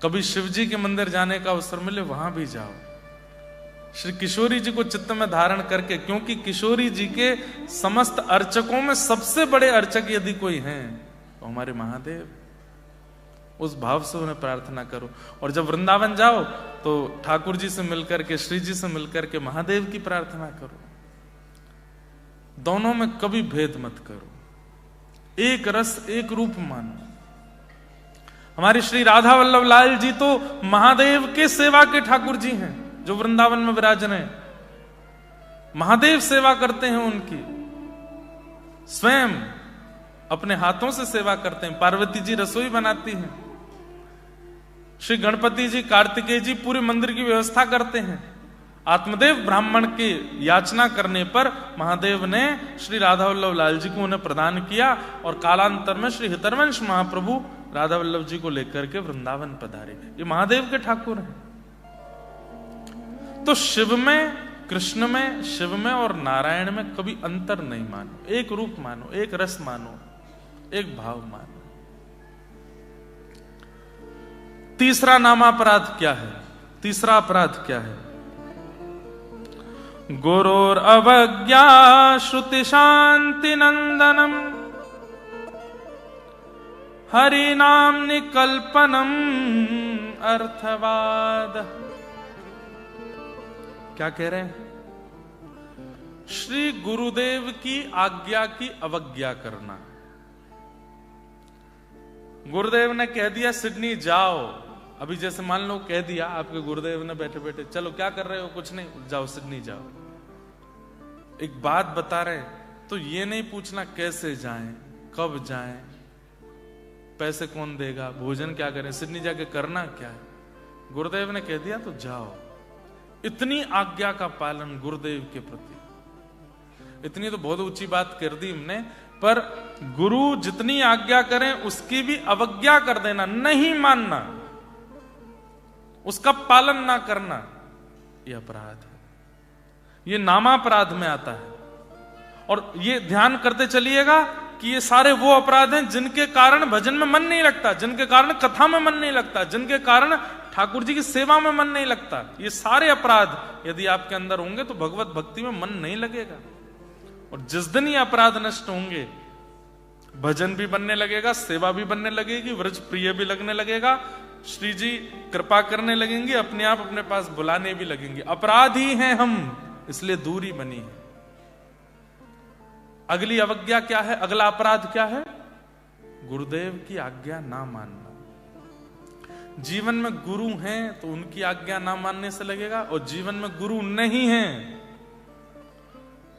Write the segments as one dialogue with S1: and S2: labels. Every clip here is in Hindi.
S1: कभी शिव जी के मंदिर जाने का अवसर मिले वहां भी जाओ। श्री किशोरी जी को चित्त में धारण करके, क्योंकि किशोरी जी के समस्त अर्चकों में सबसे बड़े अर्चक यदि कोई हैं तो हमारे महादेव। उस भाव से उन्हें प्रार्थना करो। और जब वृंदावन जाओ तो ठाकुर जी से मिलकर के, श्री जी से मिलकर के महादेव की प्रार्थना करो। दोनों में कभी भेद मत करो, एक रस एक रूप मानो। हमारे श्री राधा वल्लभ लाल जी तो महादेव के सेवा के ठाकुर जी हैं, जो वृंदावन में विराजन है। महादेव सेवा करते हैं उनकी, स्वयं अपने हाथों से सेवा करते हैं। पार्वती जी रसोई बनाती हैं, श्री गणपति जी, कार्तिकेय जी पूरे मंदिर की व्यवस्था करते हैं। आत्मदेव ब्राह्मण की याचना करने पर महादेव ने श्री राधा वल्लभ लाल जी को उन्हें प्रदान किया, और कालांतर में श्री हितरवंश महाप्रभु राधा वल्लभ जी को लेकर के वृंदावन पधारे। ये महादेव के ठाकुर हैं। तो शिव में, कृष्ण में, शिव में और नारायण में कभी अंतर नहीं मानो, एक रूप मानो, एक रस मानो, एक भाव मानो। तीसरा नामापराध क्या है? तीसरा अपराध क्या है? गुरोर अवज्ञा श्रुति शांति नंदनम हरि नाम निकल्पनम अर्थवाद। क्या कह रहे हैं? श्री गुरुदेव की आज्ञा की अवज्ञा करना। गुरुदेव ने कह दिया सिडनी जाओ, अभी जैसे मान लो कह दिया आपके गुरुदेव ने बैठे बैठे, चलो क्या कर रहे हो, कुछ नहीं, जाओ सिडनी जाओ। एक बात बता रहे तो ये नहीं पूछना कैसे जाएं, कब जाएं, पैसे कौन देगा, भोजन क्या करें, सिडनी जाके करना क्या है। गुरुदेव ने कह दिया तो जाओ। इतनी आज्ञा का पालन गुरुदेव के प्रति, इतनी तो बहुत ऊंची बात कर दी हमने, पर गुरु जितनी आज्ञा करें उसकी भी अवज्ञा कर देना, नहीं मानना, उसका पालन ना करना, यह अपराध है। यह नामापराध में आता है। और ये ध्यान करते चलिएगा कि ये सारे वो अपराध हैं जिनके कारण भजन में मन नहीं लगता, जिनके कारण कथा में मन नहीं लगता, जिनके कारण ठाकुर जी की सेवा में मन नहीं लगता। ये सारे अपराध यदि आपके अंदर होंगे तो भगवत भक्ति में मन नहीं लगेगा। और जिस दिन ये अपराध नष्ट होंगे, भजन भी बनने लगेगा, सेवा भी बनने लगेगी, व्रज प्रिय भी लगने लगेगा, श्री जी कृपा करने लगेंगे, अपने आप अपने पास बुलाने भी लगेंगे। अपराधी हैं हम, इसलिए दूरी बनी है। अगली अवज्ञा क्या है? अगला अपराध क्या है? गुरुदेव की आज्ञा ना मानना। जीवन में गुरु हैं तो उनकी आज्ञा ना मानने से लगेगा, और जीवन में गुरु नहीं हैं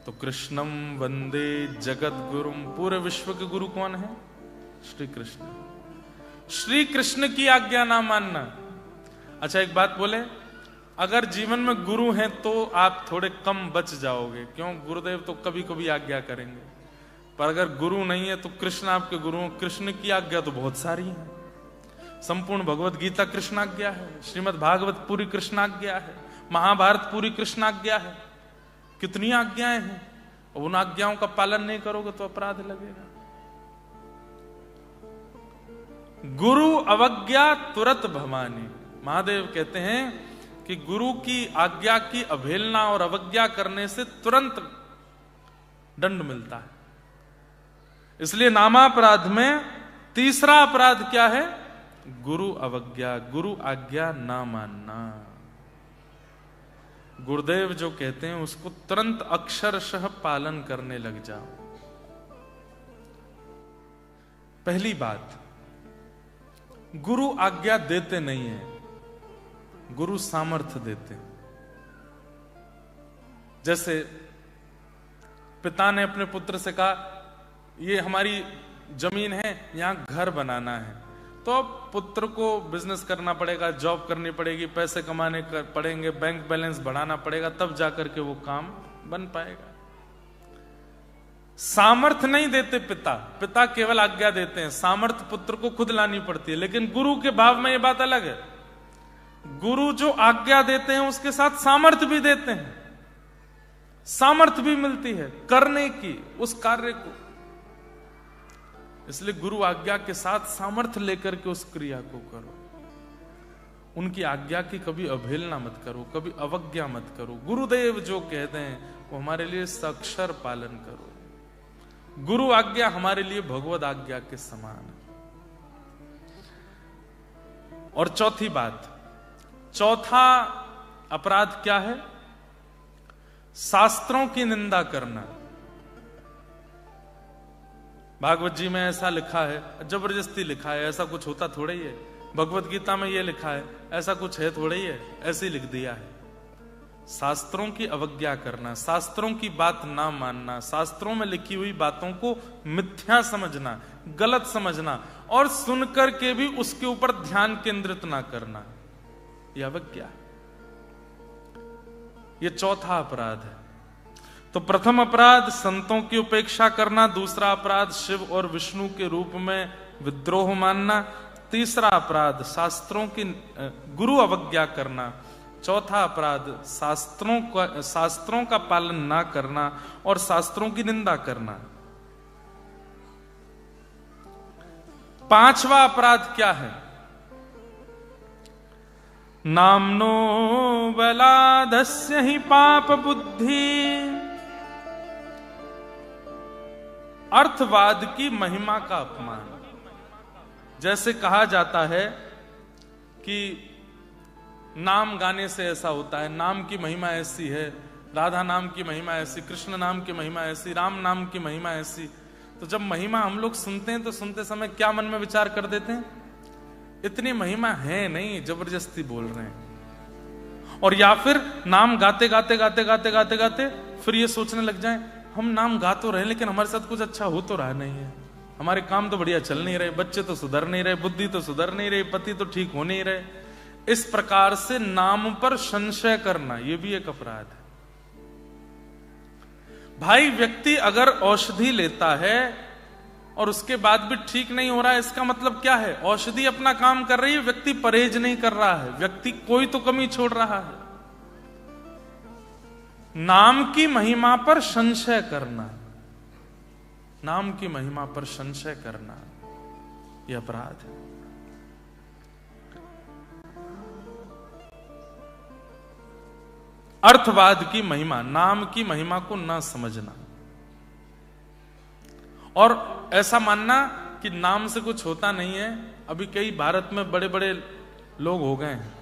S1: तो कृष्णम वंदे जगत गुरुम, पूरे विश्व के गुरु कौन है? श्री कृष्ण। श्री कृष्ण की आज्ञा ना मानना। अच्छा एक बात बोले, अगर जीवन में गुरु हैं तो आप थोड़े कम बच जाओगे। क्यों? गुरुदेव तो कभी कभी आज्ञा करेंगे, पर अगर गुरु नहीं है तो कृष्ण आपके गुरु हैं। कृष्ण की आज्ञा तो बहुत सारी है। संपूर्ण भगवत गीता कृष्णाज्ञा है, श्रीमद् भागवत पूरी कृष्णाज्ञा है, महाभारत पूरी कृष्णाज्ञा है। कितनी आज्ञाएं हैं, और उन आज्ञाओं का पालन नहीं करोगे तो अपराध लगेगा। गुरु अवज्ञा तुरत भवानी। महादेव कहते हैं कि गुरु की आज्ञा की अवहेलना और अवज्ञा करने से तुरंत दंड मिलता है। इसलिए नामापराध में तीसरा अपराध क्या है? गुरु अवज्ञा, गुरु आज्ञा ना मानना। गुरुदेव जो कहते हैं उसको तुरंत अक्षरशः पालन करने लग जाओ। पहली बात, गुरु आज्ञा देते नहीं है, गुरु सामर्थ्य देते हैं। जैसे पिता ने अपने पुत्र से कहा ये हमारी जमीन है, यहां घर बनाना है, तो अब पुत्र को बिजनेस करना पड़ेगा, जॉब करनी पड़ेगी, पैसे कमाने पड़ेंगे, बैंक बैलेंस बढ़ाना पड़ेगा, तब जाकर के वो काम बन पाएगा। सामर्थ्य नहीं देते पिता, पिता केवल आज्ञा देते हैं, सामर्थ्य पुत्र को खुद लानी पड़ती है। लेकिन गुरु के भाव में ये बात अलग है। गुरु जो आज्ञा देते हैं उसके साथ सामर्थ्य भी देते हैं, सामर्थ्य भी मिलती है करने की उस कार्य को। इसलिए गुरु आज्ञा के साथ सामर्थ्य लेकर के उस क्रिया को करो। उनकी आज्ञा की कभी अवहेलना मत करो, कभी अवज्ञा मत करो। गुरुदेव जो कहते हैं वो हमारे लिए सअक्षर पालन करो। गुरु आज्ञा हमारे लिए भगवद आज्ञा के समान है। और चौथी बात, चौथा अपराध क्या है? शास्त्रों की निंदा करना। भागवत जी में ऐसा लिखा है, जबरदस्ती लिखा है, ऐसा कुछ होता थोड़ा ही है। भगवत गीता में ये लिखा है, ऐसा कुछ है थोड़ा ही है, ऐसे ही लिख दिया है। शास्त्रों की अवज्ञा करना, शास्त्रों की बात ना मानना, शास्त्रों में लिखी हुई बातों को मिथ्या समझना, गलत समझना और सुनकर के भी उसके ऊपर ध्यान केंद्रित ना करना, यह अवज्ञा है। यह चौथा अपराध है। तो प्रथम अपराध संतों की उपेक्षा करना, दूसरा अपराध शिव और विष्णु के रूप में विद्रोह मानना, तीसरा अपराध शास्त्रों की गुरु अवज्ञा करना, चौथा अपराध शास्त्रों का पालन ना करना और शास्त्रों की निंदा करना। पांचवा अपराध क्या है? नामनो बलादस्य ही पाप बुद्धि, अर्थवाद की महिमा का अपमान। जैसे कहा जाता है कि नाम गाने से ऐसा होता है, नाम की महिमा ऐसी है, राधा नाम की महिमा ऐसी, कृष्ण नाम की महिमा ऐसी, राम नाम की महिमा ऐसी। तो जब महिमा हम लोग सुनते हैं तो सुनते समय क्या मन में विचार कर देते हैं? इतनी महिमा है नहीं, जबरदस्ती बोल रहे हैं। और या फिर नाम गाते गाते गाते गाते गाते गाते फिर ये सोचने लग जाएं, हम नाम गा तो रहे लेकिन हमारे साथ कुछ अच्छा हो तो रहा नहीं है, हमारे काम तो बढ़िया चल नहीं रहे, बच्चे तो सुधर नहीं रहे, बुद्धि तो सुधर नहीं रही, पति तो ठीक हो नहीं रहे। इस प्रकार से नाम पर संशय करना, यह भी एक अपराध है। भाई, व्यक्ति अगर औषधि लेता है और उसके बाद भी ठीक नहीं हो रहा है, इसका मतलब क्या है? औषधि अपना काम कर रही है, व्यक्ति परहेज नहीं कर रहा है, व्यक्ति कोई तो कमी छोड़ रहा है। नाम की महिमा पर संशय करना, नाम की महिमा पर संशय करना, यह अपराध है। अर्थवाद की महिमा, नाम की महिमा को ना समझना और ऐसा मानना कि नाम से कुछ होता नहीं है। अभी कई भारत में बड़े बड़े लोग हो गए हैं,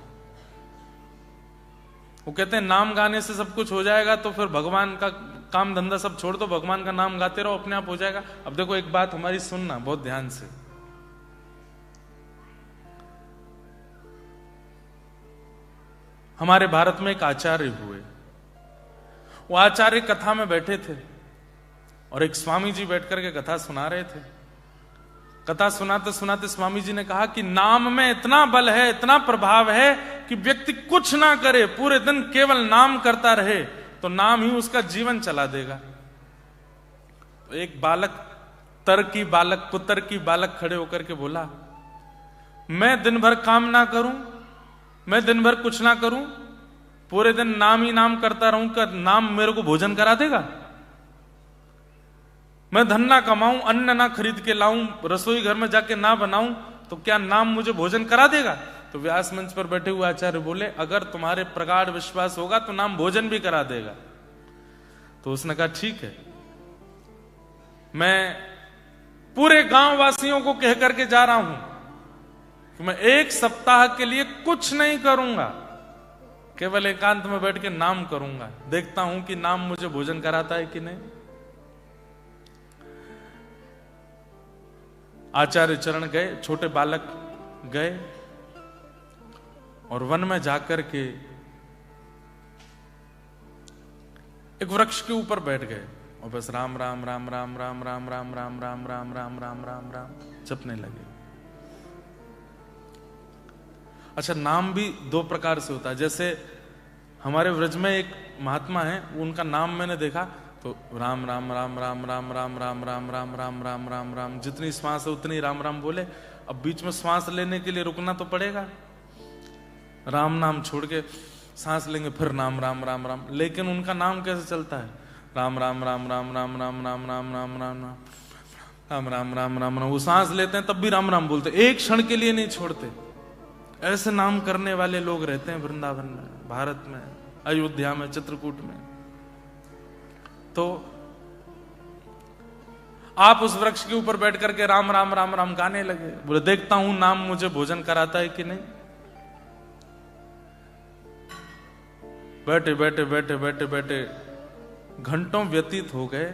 S1: वो कहते हैं नाम गाने से सब कुछ हो जाएगा, तो फिर भगवान का काम धंधा सब छोड़ दो, भगवान का नाम गाते रहो, अपने आप हो जाएगा। अब देखो, एक बात हमारी सुनना बहुत ध्यान से। हमारे भारत में एक आचार्य हुए, वो आचार्य कथा में बैठे थे और एक स्वामी जी बैठ करके कथा सुना रहे थे। कथा सुनाते सुनाते स्वामी जी ने कहा कि नाम में इतना बल है, इतना प्रभाव है कि व्यक्ति कुछ ना करे, पूरे दिन केवल नाम करता रहे तो नाम ही उसका जीवन चला देगा। तो एक बालक, पुत्र की बालक खड़े होकर के बोला, मैं दिन भर काम ना करूं, मैं दिन भर कुछ ना करूं, पूरे दिन नाम ही नाम करता रहूं, का नाम मेरे को भोजन करा देगा? मैं धन ना कमाऊं, अन्न ना खरीद के लाऊं, रसोई घर में जाके ना बनाऊं, तो क्या नाम मुझे भोजन करा देगा? तो व्यास मंच पर बैठे हुए आचार्य बोले, अगर तुम्हारे प्रगाढ़ विश्वास होगा तो नाम भोजन भी करा देगा। तो उसने कहा, ठीक है, मैं पूरे गांव वासियों को कह करके जा रहा हूं कि मैं 1 सप्ताह के लिए कुछ नहीं करूंगा, केवल एकांत में बैठ के नाम करूंगा, देखता हूं कि नाम मुझे भोजन कराता है कि नहीं। आचार्य चरण गए, छोटे बालक गए और वन में जाकर के एक वृक्ष के ऊपर बैठ गए और बस राम राम राम राम राम राम राम राम राम राम राम राम राम राम जपने लगे। अच्छा, नाम भी 2 प्रकार से होता है। जैसे हमारे व्रज में एक महात्मा है, उनका नाम मैंने देखा तो राम राम राम राम राम राम राम राम राम राम राम राम राम, जितनी श्वास है उतनी राम राम बोले। अब बीच में श्वास लेने के लिए रुकना तो पड़ेगा, राम नाम छोड़ के सांस लेंगे फिर नाम राम राम राम। लेकिन उनका नाम कैसे चलता है? राम राम राम राम राम राम राम राम राम राम राम राम राम राम राम। वो सांस लेते हैं तब भी राम राम बोलते, एक क्षण के लिए नहीं छोड़ते, ऐसे नाम करने वाले लोग रहते हैं वृंदावन में, भारत में, अयोध्या में, चित्रकूट में। तो आप उस वृक्ष के ऊपर बैठ करके राम राम राम राम गाने लगे। बोले देखता हूं नाम मुझे भोजन कराता है कि नहीं। बैठे बैठे बैठे बैठे बैठे घंटों व्यतीत हो गए।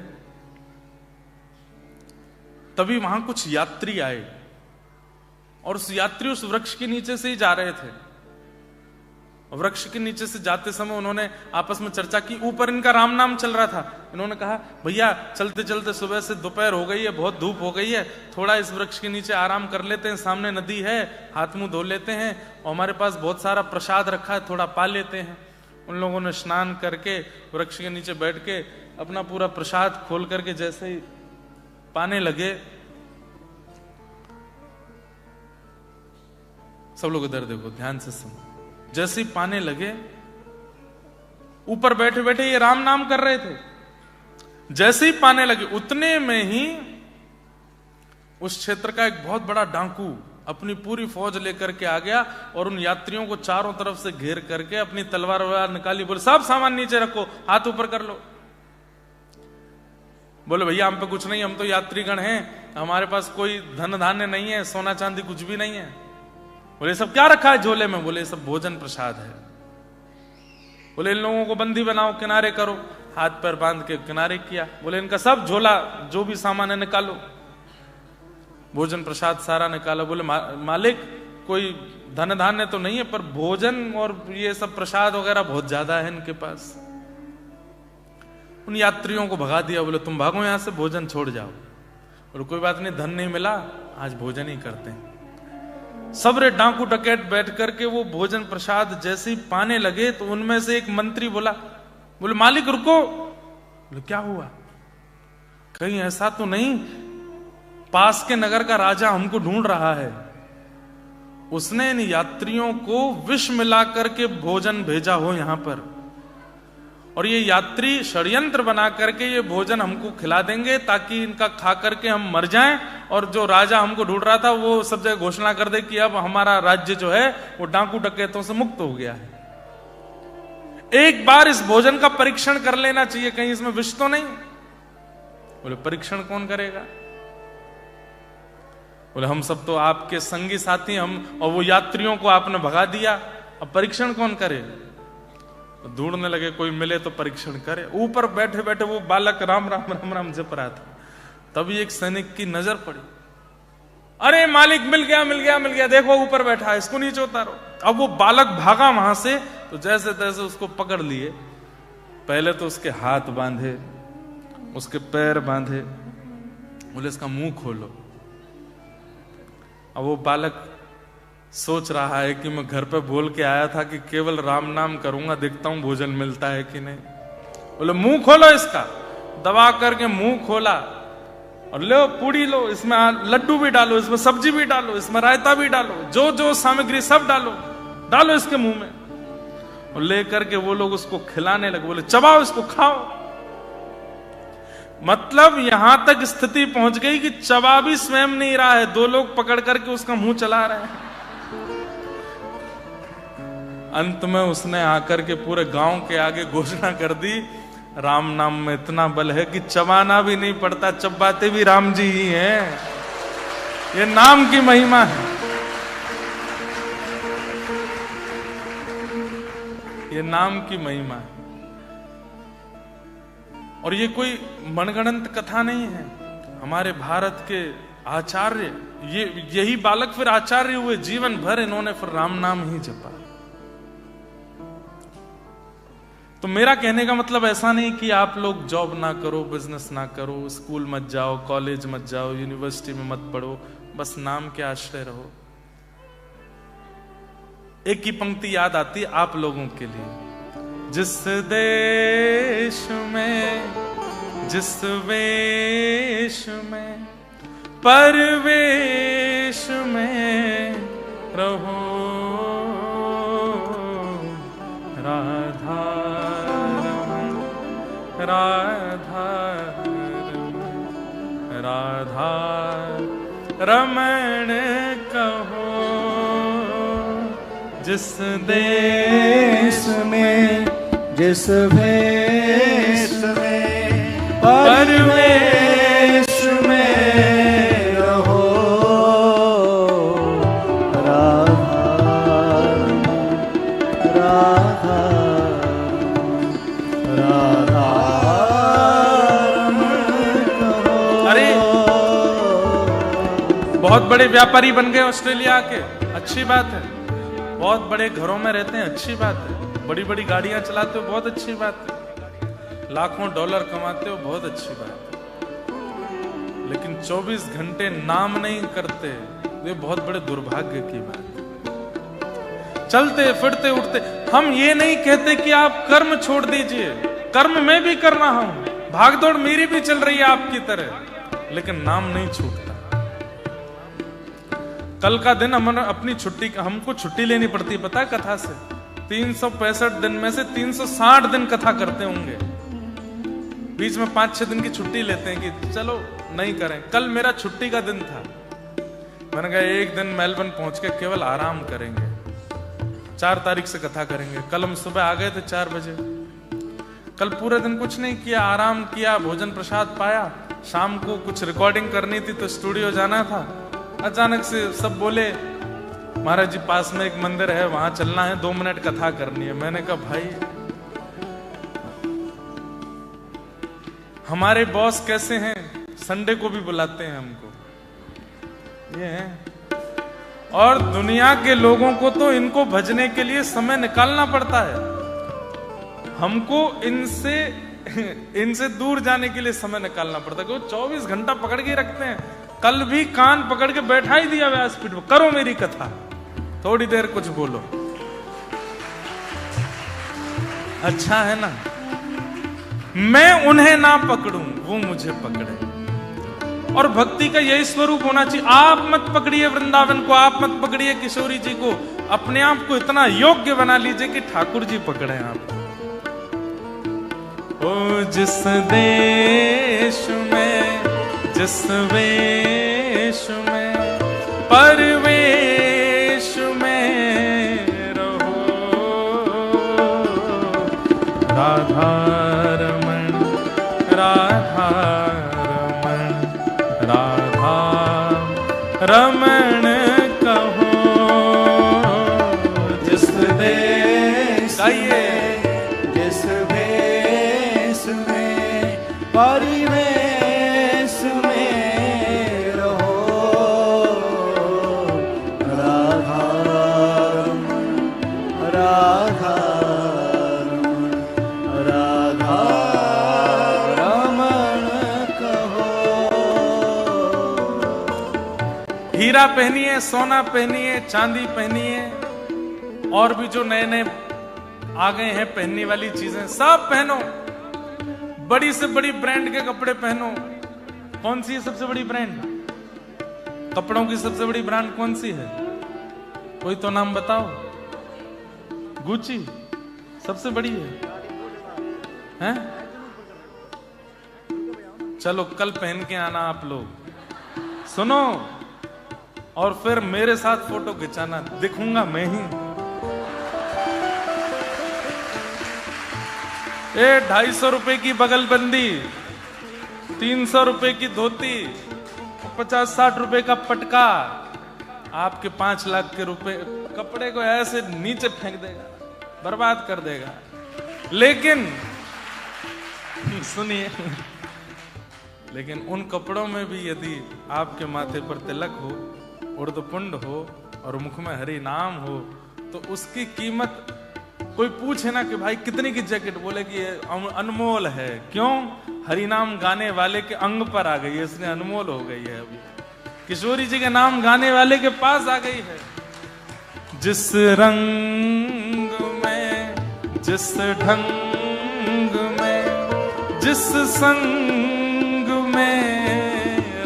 S1: तभी वहां कुछ यात्री आए और उस यात्री उस वृक्ष के नीचे से ही जा रहे थे। वृक्ष के नीचे से जाते समय उन्होंने आपस में चर्चा की। ऊपर इनका राम नाम चल रहा था। इन्होंने कहा भैया चलते चलते सुबह से दोपहर हो गई है, बहुत धूप हो गई है, थोड़ा इस वृक्ष के नीचे आराम कर लेते हैं, सामने नदी है, हाथ मुंह धो लेते हैं और हमारे पास बहुत सारा प्रसाद रखा है, थोड़ा पा लेते हैं। उन लोगों ने स्नान करके वृक्ष के नीचे बैठ के अपना पूरा प्रसाद खोल करके जैसे ही पाने लगे, सब लोग इधर देखो, ध्यान से सुनो। जैसे ही पाने लगे, ऊपर बैठे बैठे ये राम नाम कर रहे थे, जैसे ही पाने लगे उतने में ही उस क्षेत्र का एक बहुत बड़ा डाकू अपनी पूरी फौज लेकर के आ गया और उन यात्रियों को चारों तरफ से घेर करके अपनी तलवार वलवार निकाली। बोले सब सामान नीचे रखो, हाथ ऊपर कर लो। बोले भैया हम पे कुछ नहीं, हम तो यात्रीगण हैं, हमारे पास कोई धन धान्य नहीं है, सोना चांदी कुछ भी नहीं है। बोले सब क्या रखा है झोले में? बोले सब भोजन प्रसाद है। बोले इन लोगों को बंदी बनाओ, किनारे करो। हाथ पैर बांध के किनारे किया। बोले इनका सब झोला जो भी सामान है निकालो। भोजन प्रसाद सारा निकाला। बोले मालिक कोई धन धान्य तो नहीं है, पर भोजन और ये सब प्रसाद वगैरह बहुत ज्यादा है इनके पास। उन यात्रियों को भगा दिया। बोले तुम भागो यहां से, भोजन छोड़ जाओ। और कोई बात नहीं, धन नहीं मिला, आज भोजन ही करते हैं। सबरे डाकू डकैत बैठ करके वो भोजन प्रसाद जैसे ही पाने लगे तो उनमें से एक मंत्री बोला, बोले मालिक रुको। बोले क्या हुआ? कहीं ऐसा तो नहीं पास के नगर का राजा हमको ढूंढ रहा है, उसने इन यात्रियों को विष मिला करके भोजन भेजा हो यहां पर, और ये यात्री षड्यंत्र बना करके ये भोजन हमको खिला देंगे ताकि इनका खा करके हम मर जाएं, और जो राजा हमको ढूंढ रहा था वो सब जगह घोषणा कर दे कि अब हमारा राज्य जो है वो डाकू डकैतों से मुक्त हो गया है। एक बार इस भोजन का परीक्षण कर लेना चाहिए, कहीं इसमें विष तो नहीं। बोले परीक्षण कौन करेगा? बोले हम सब तो आपके संगी साथी हम, और वो यात्रियों को आपने भगा दिया, अब परीक्षण कौन करे? ढूंढने लगे, कोई मिले तो परीक्षण करे। ऊपर बैठे बैठे वो बालक राम राम राम राम जप रहा था। तभी एक सैनिक की नजर पड़ी। अरे मालिक मिल गया मिल गया मिल गया, देखो ऊपर बैठा है, इसको नीचे उतारो। अब वो बालक भागा वहां से, तो जैसे तैसे उसको पकड़ लिए। पहले तो उसके हाथ बांधे, उसके पैर बांधे, बोले इसका मुंह खोलो। अब वो बालक सोच रहा है कि मैं घर पे बोल के आया था कि केवल राम नाम करूंगा, देखता हूं भोजन मिलता है कि नहीं। बोले मुंह खोलो इसका। दबा करके मुंह खोला और लो पूड़ी लो, इसमें लड्डू भी डालो, इसमें सब्जी भी डालो, इसमें रायता भी डालो, जो जो सामग्री सब डालो, डालो इसके मुंह में। और लेकर के वो लोग उसको खिलाने लगे। बोले चबाओ इसको, खाओ। मतलब यहां तक स्थिति पहुंच गई कि चबा भी स्वयं नहीं रहा है, दो लोग पकड़ करके उसका मुंह चला रहे हैं। अंत में उसने आकर के पूरे गांव के आगे घोषणा कर दी, राम नाम में इतना बल है कि चबाना भी नहीं पड़ता, चबाते भी राम जी ही हैं। ये नाम की महिमा है, ये नाम की महिमा है। और ये कोई मनगढ़ंत कथा नहीं है। हमारे भारत के आचार्य, यही बालक फिर आचार्य हुए। जीवन भर इन्होंने फिर राम नाम ही जपा। तो मेरा कहने का मतलब ऐसा नहीं कि आप लोग जॉब ना करो, बिजनेस ना करो, स्कूल मत जाओ, कॉलेज मत जाओ, यूनिवर्सिटी में मत पढ़ो, बस नाम के आश्रय रहो। एक ही पंक्ति याद आती है आप लोगों के लिए, जिस देश में जिस वेश में परवेश में रहो, राधा राधा राधा रमण कहो, जिस देश में
S2: जिस भेष में परवेश में रहो, राधा राधा राधा रमण कहो।
S1: अरे बहुत बड़े व्यापारी बन गए ऑस्ट्रेलिया के, अच्छी बात है। बहुत बड़े घरों में रहते हैं, अच्छी बात है। बड़ी बड़ी गाड़ियां चलाते हो, बहुत अच्छी बात है। लाखों डॉलर कमाते हो, बहुत अच्छी बात है। लेकिन 24 घंटे नाम नहीं करते, ये बहुत बड़े दुर्भाग्य की बात है। चलते फिरते उठते, हम ये नहीं कहते कि आप कर्म छोड़ दीजिए, कर्म मैं भी कर रहा हूं, भागदौड़ मेरी भी चल रही है आपकी तरह, लेकिन नाम नहीं छूटता। कल का दिन हम अपनी छुट्टी, हमको छुट्टी लेनी पड़ती है, पता है, कथा से। 365 दिन में से 360 दिन कथा करते होंगे, बीच में 5-6 दिन की छुट्टी लेते हैं कि चलो नहीं करें। कल मेरा छुट्टी का दिन था, मैंने कहा एक दिन मेलबर्न पहुंच के केवल आराम करेंगे, 4 तारीख से कथा करेंगे। कल हम सुबह आ गए थे 4 बजे। कल पूरे दिन कुछ नहीं किया, आराम किया, भोजन प्रसाद पाया। शाम को कुछ रिकॉर्डिंग करनी थी तो स्टूडियो जाना था। अचानक से सब बोले महाराज जी पास में एक मंदिर है, वहां चलना है, 2 मिनट कथा करनी है। मैंने कहा भाई हमारे बॉस कैसे हैं, संडे को भी बुलाते हैं हमको, ये है। और दुनिया के लोगों को तो इनको भजने के लिए समय निकालना पड़ता है, हमको इनसे दूर जाने के लिए समय निकालना पड़ता है, क्योंकि 24 घंटा पकड़ के रखते हैं। कल भी कान पकड़ के बैठा ही दिया व्यासपीठ पर, करो मेरी कथा, थोड़ी देर कुछ बोलो। अच्छा है ना, मैं उन्हें ना पकड़ूं, वो मुझे पकड़े। और भक्ति का यही स्वरूप होना चाहिए। आप मत पकड़िए वृंदावन को, आप मत पकड़िए किशोरी जी को, अपने आप को इतना योग्य बना लीजिए कि ठाकुर जी पकड़े आपको। ओ जिस देश में जिस वेश में परवेश में रहो, राधा रमण राधा रमण राधा रमण कहो।
S2: जिस देश में जिस भेष में परिवेश में रहो, राधा राधा राधा रमण कहो।
S1: हीरा पहनिए, सोना पहनिए, चांदी पहनिए, और भी जो नए नए आ गए हैं पहनने वाली चीजें सब पहनो। बड़ी से बड़ी ब्रांड के कपड़े पहनो। कौन सी है सबसे बड़ी ब्रांड? कपड़ों की सबसे बड़ी ब्रांड कौन सी है? कोई तो नाम बताओ। गुची सबसे बड़ी है? चलो कल पहन के आना आप लोग, सुनो, और फिर मेरे साथ फोटो खिंचाना, दिखूंगा मैं ही। 250 रुपए की बगलबंदी, 300 रुपए की धोती, 50-60 रुपए का पटका, आपके 5 लाख के रुपए कपड़े को ऐसे नीचे फेंक देगा, बर्बाद कर देगा। लेकिन सुनिए, लेकिन उन कपड़ों में भी यदि आपके माथे पर तिलक हो, उर्दपुंड हो और मुख में हरि नाम हो, तो उसकी कीमत, कोई पूछे ना कि भाई कितने की जैकेट, बोले कि ये अनमोल है। क्यों? हरिनाम गाने वाले के अंग पर आ गई है, इसलिए अनमोल हो गई है। अभी किशोरी जी के नाम गाने वाले के पास आ गई है। जिस रंग में, जिस ढंग में, जिस संग में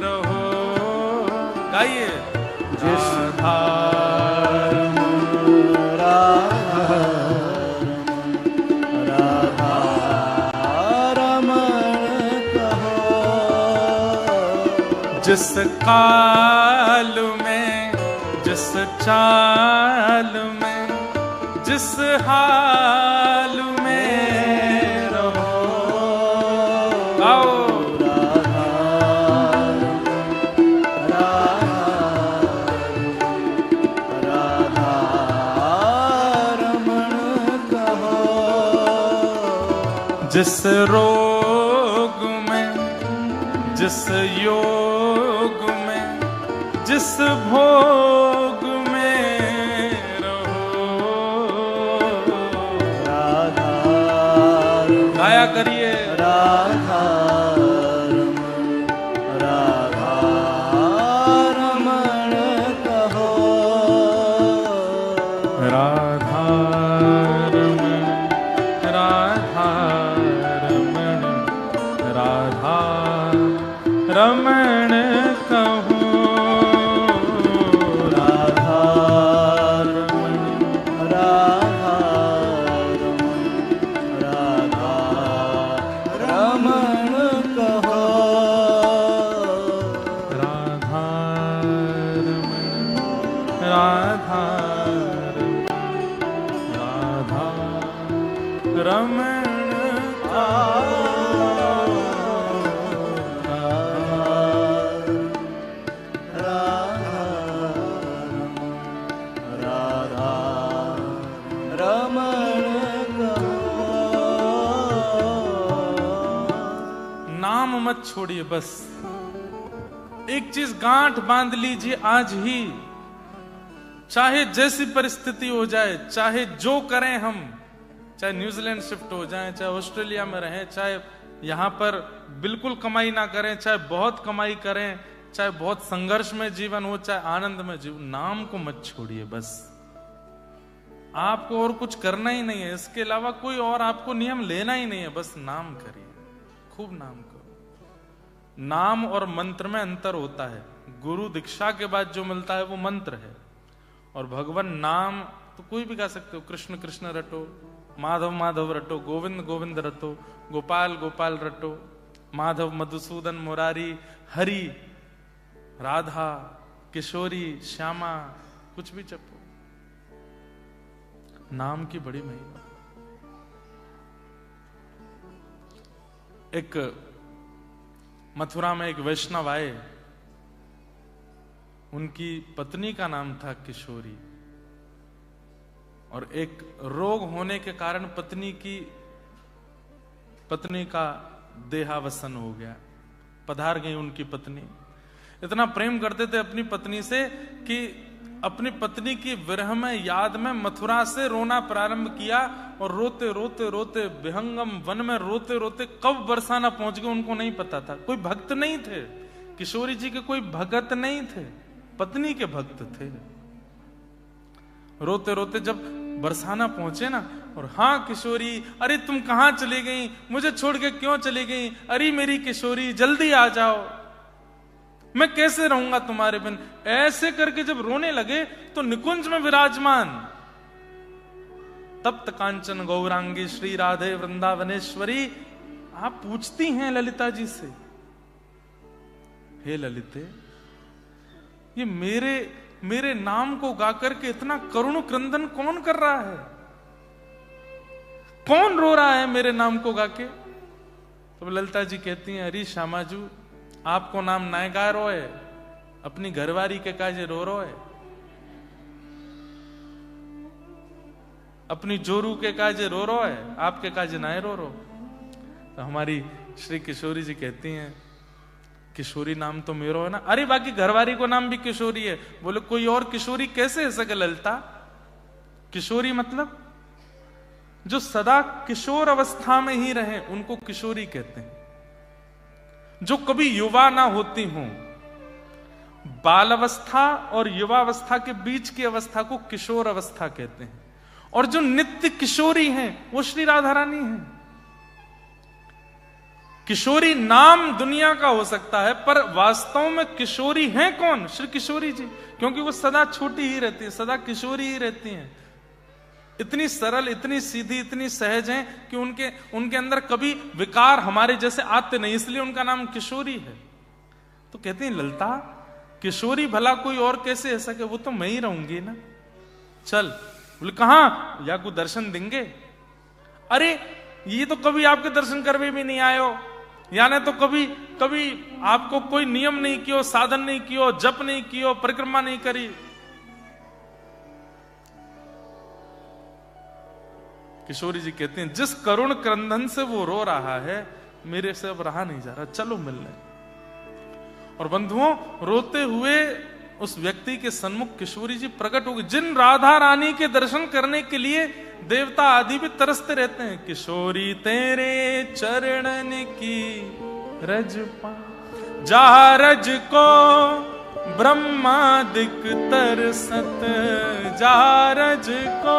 S1: रहो, गाइए।
S2: जिस
S1: जिस काल में, जिस चाल में जिस हाल में रहो। आओ जिस रोग में, जिस योग में, जिस भोग में रहो।
S2: राधा
S1: गाया करिए।
S2: राधा राधा रमण कहो।
S1: राधा रमण, राधा रमण, राधा रमण कहो।
S2: राधा रमण, राधा रमण, राधा रमण कहो।
S1: राधा रमण, राधा रमण, राधा रमण नाम मत छोड़िए। बस एक चीज गांठ बांध लीजिए आज ही, चाहे जैसी परिस्थिति हो जाए, चाहे जो करें हम, चाहे न्यूजीलैंड शिफ्ट हो जाएं, चाहे ऑस्ट्रेलिया में रहें, चाहे यहां पर बिल्कुल कमाई ना करें, चाहे बहुत कमाई करें, चाहे बहुत संघर्ष में जीवन हो, चाहे आनंद में जीवन, नाम को मत छोड़िए। बस आपको और कुछ करना ही नहीं है, इसके अलावा कोई और आपको नियम लेना ही नहीं है। बस नाम करिए, खूब नाम करो। नाम और मंत्र में अंतर होता है। गुरु दीक्षा के बाद जो मिलता है वो मंत्र है, और भगवान नाम तो कोई भी गा सकते हो। कृष्ण कृष्ण रटो, माधव माधव रटो, गोविंद गोविंद रटो, गोपाल गोपाल रटो, माधव मधुसूदन मुरारी, हरि राधा किशोरी श्यामा, कुछ भी जपो। नाम की बड़ी महिमा। एक मथुरा में एक वैष्णव आए, उनकी पत्नी का नाम था किशोरी, और एक रोग होने के कारण पत्नी का देहावसन हो गया। पधार गई उनकी पत्नी। इतना प्रेम करते थे अपनी पत्नी से कि अपनी पत्नी की विरह में, याद में मथुरा से रोना प्रारंभ किया, और रोते रोते रोते विहंगम वन में रोते रोते कब बरसाना पहुंच गए उनको नहीं पता था। कोई भक्त नहीं थे, किशोरी जी के कोई भगत नहीं थे, पत्नी के भक्त थे। रोते रोते जब बरसाना पहुंचे ना, और हाँ किशोरी, अरे तुम कहां चली गई, मुझे छोड़ के क्यों चली गई, अरे मेरी किशोरी जल्दी आ जाओ, मैं कैसे रहूंगा तुम्हारे बिन। ऐसे करके जब रोने लगे तो निकुंज में विराजमान तप्त कांचन गौरांगी श्री राधे वृंदावनेश्वरी, आप पूछती हैं ललिता जी से, हे ललिते, ये मेरे नाम को गाकर के इतना करुण क्रंदन कौन कर रहा है, कौन रो रहा है मेरे नाम को गाके। तो ललिता जी कहती हैं, अरे श्यामाजू, आपको नाम नाय गा रो है, अपनी घरवारी के काजे रो है, अपनी जोरू के काजे रो है, आपके काजे नाय रो। तो हमारी श्री किशोरी जी कहती हैं, किशोरी नाम तो मेरो है ना। अरे बाकी घरवारी को नाम भी किशोरी है। बोले कोई और किशोरी कैसे है सके ललिता। किशोरी मतलब जो सदा किशोर अवस्था में ही रहे उनको किशोरी कहते हैं, जो कभी युवा ना होती हों। बाल अवस्था और युवावस्था के बीच की अवस्था को किशोर अवस्था कहते हैं, और जो नित्य किशोरी हैं वो श्री राधा रानी हैं। किशोरी नाम दुनिया का हो सकता है, पर वास्तव में किशोरी हैं कौन, श्री किशोरी जी, क्योंकि वो सदा छोटी ही रहती है, सदा किशोरी ही रहती हैं। इतनी सरल, इतनी सीधी, इतनी सहज हैं कि उनके अंदर कभी विकार हमारे जैसे आते नहीं, इसलिए उनका नाम किशोरी है। तो कहती हैं ललिता, किशोरी भला कोई और कैसे है सके, वो तो मैं ही रहूंगी ना। चल बोले कहां? या को दर्शन देंगे? अरे ये तो कभी आपके दर्शन करवे भी नहीं आयो, यानी तो कभी कभी आपको कोई नियम नहीं कियो, साधन नहीं कियो, जप नहीं कियो, परिक्रमा नहीं करी। किशोरी जी कहते हैं जिस करुण क्रंदन से वो रो रहा है, मेरे से अब रहा नहीं जा रहा, चलो मिलने। और बंधुओं, रोते हुए उस व्यक्ति के सन्मुख किशोरी जी प्रकट हो गई, जिन राधा रानी के दर्शन करने के लिए देवता आदि भी तरसते रहते हैं। किशोरी तेरे चरणन की रज पा, जहाँ रज को ब्रह्मादिक तरसत, जहाँ रज को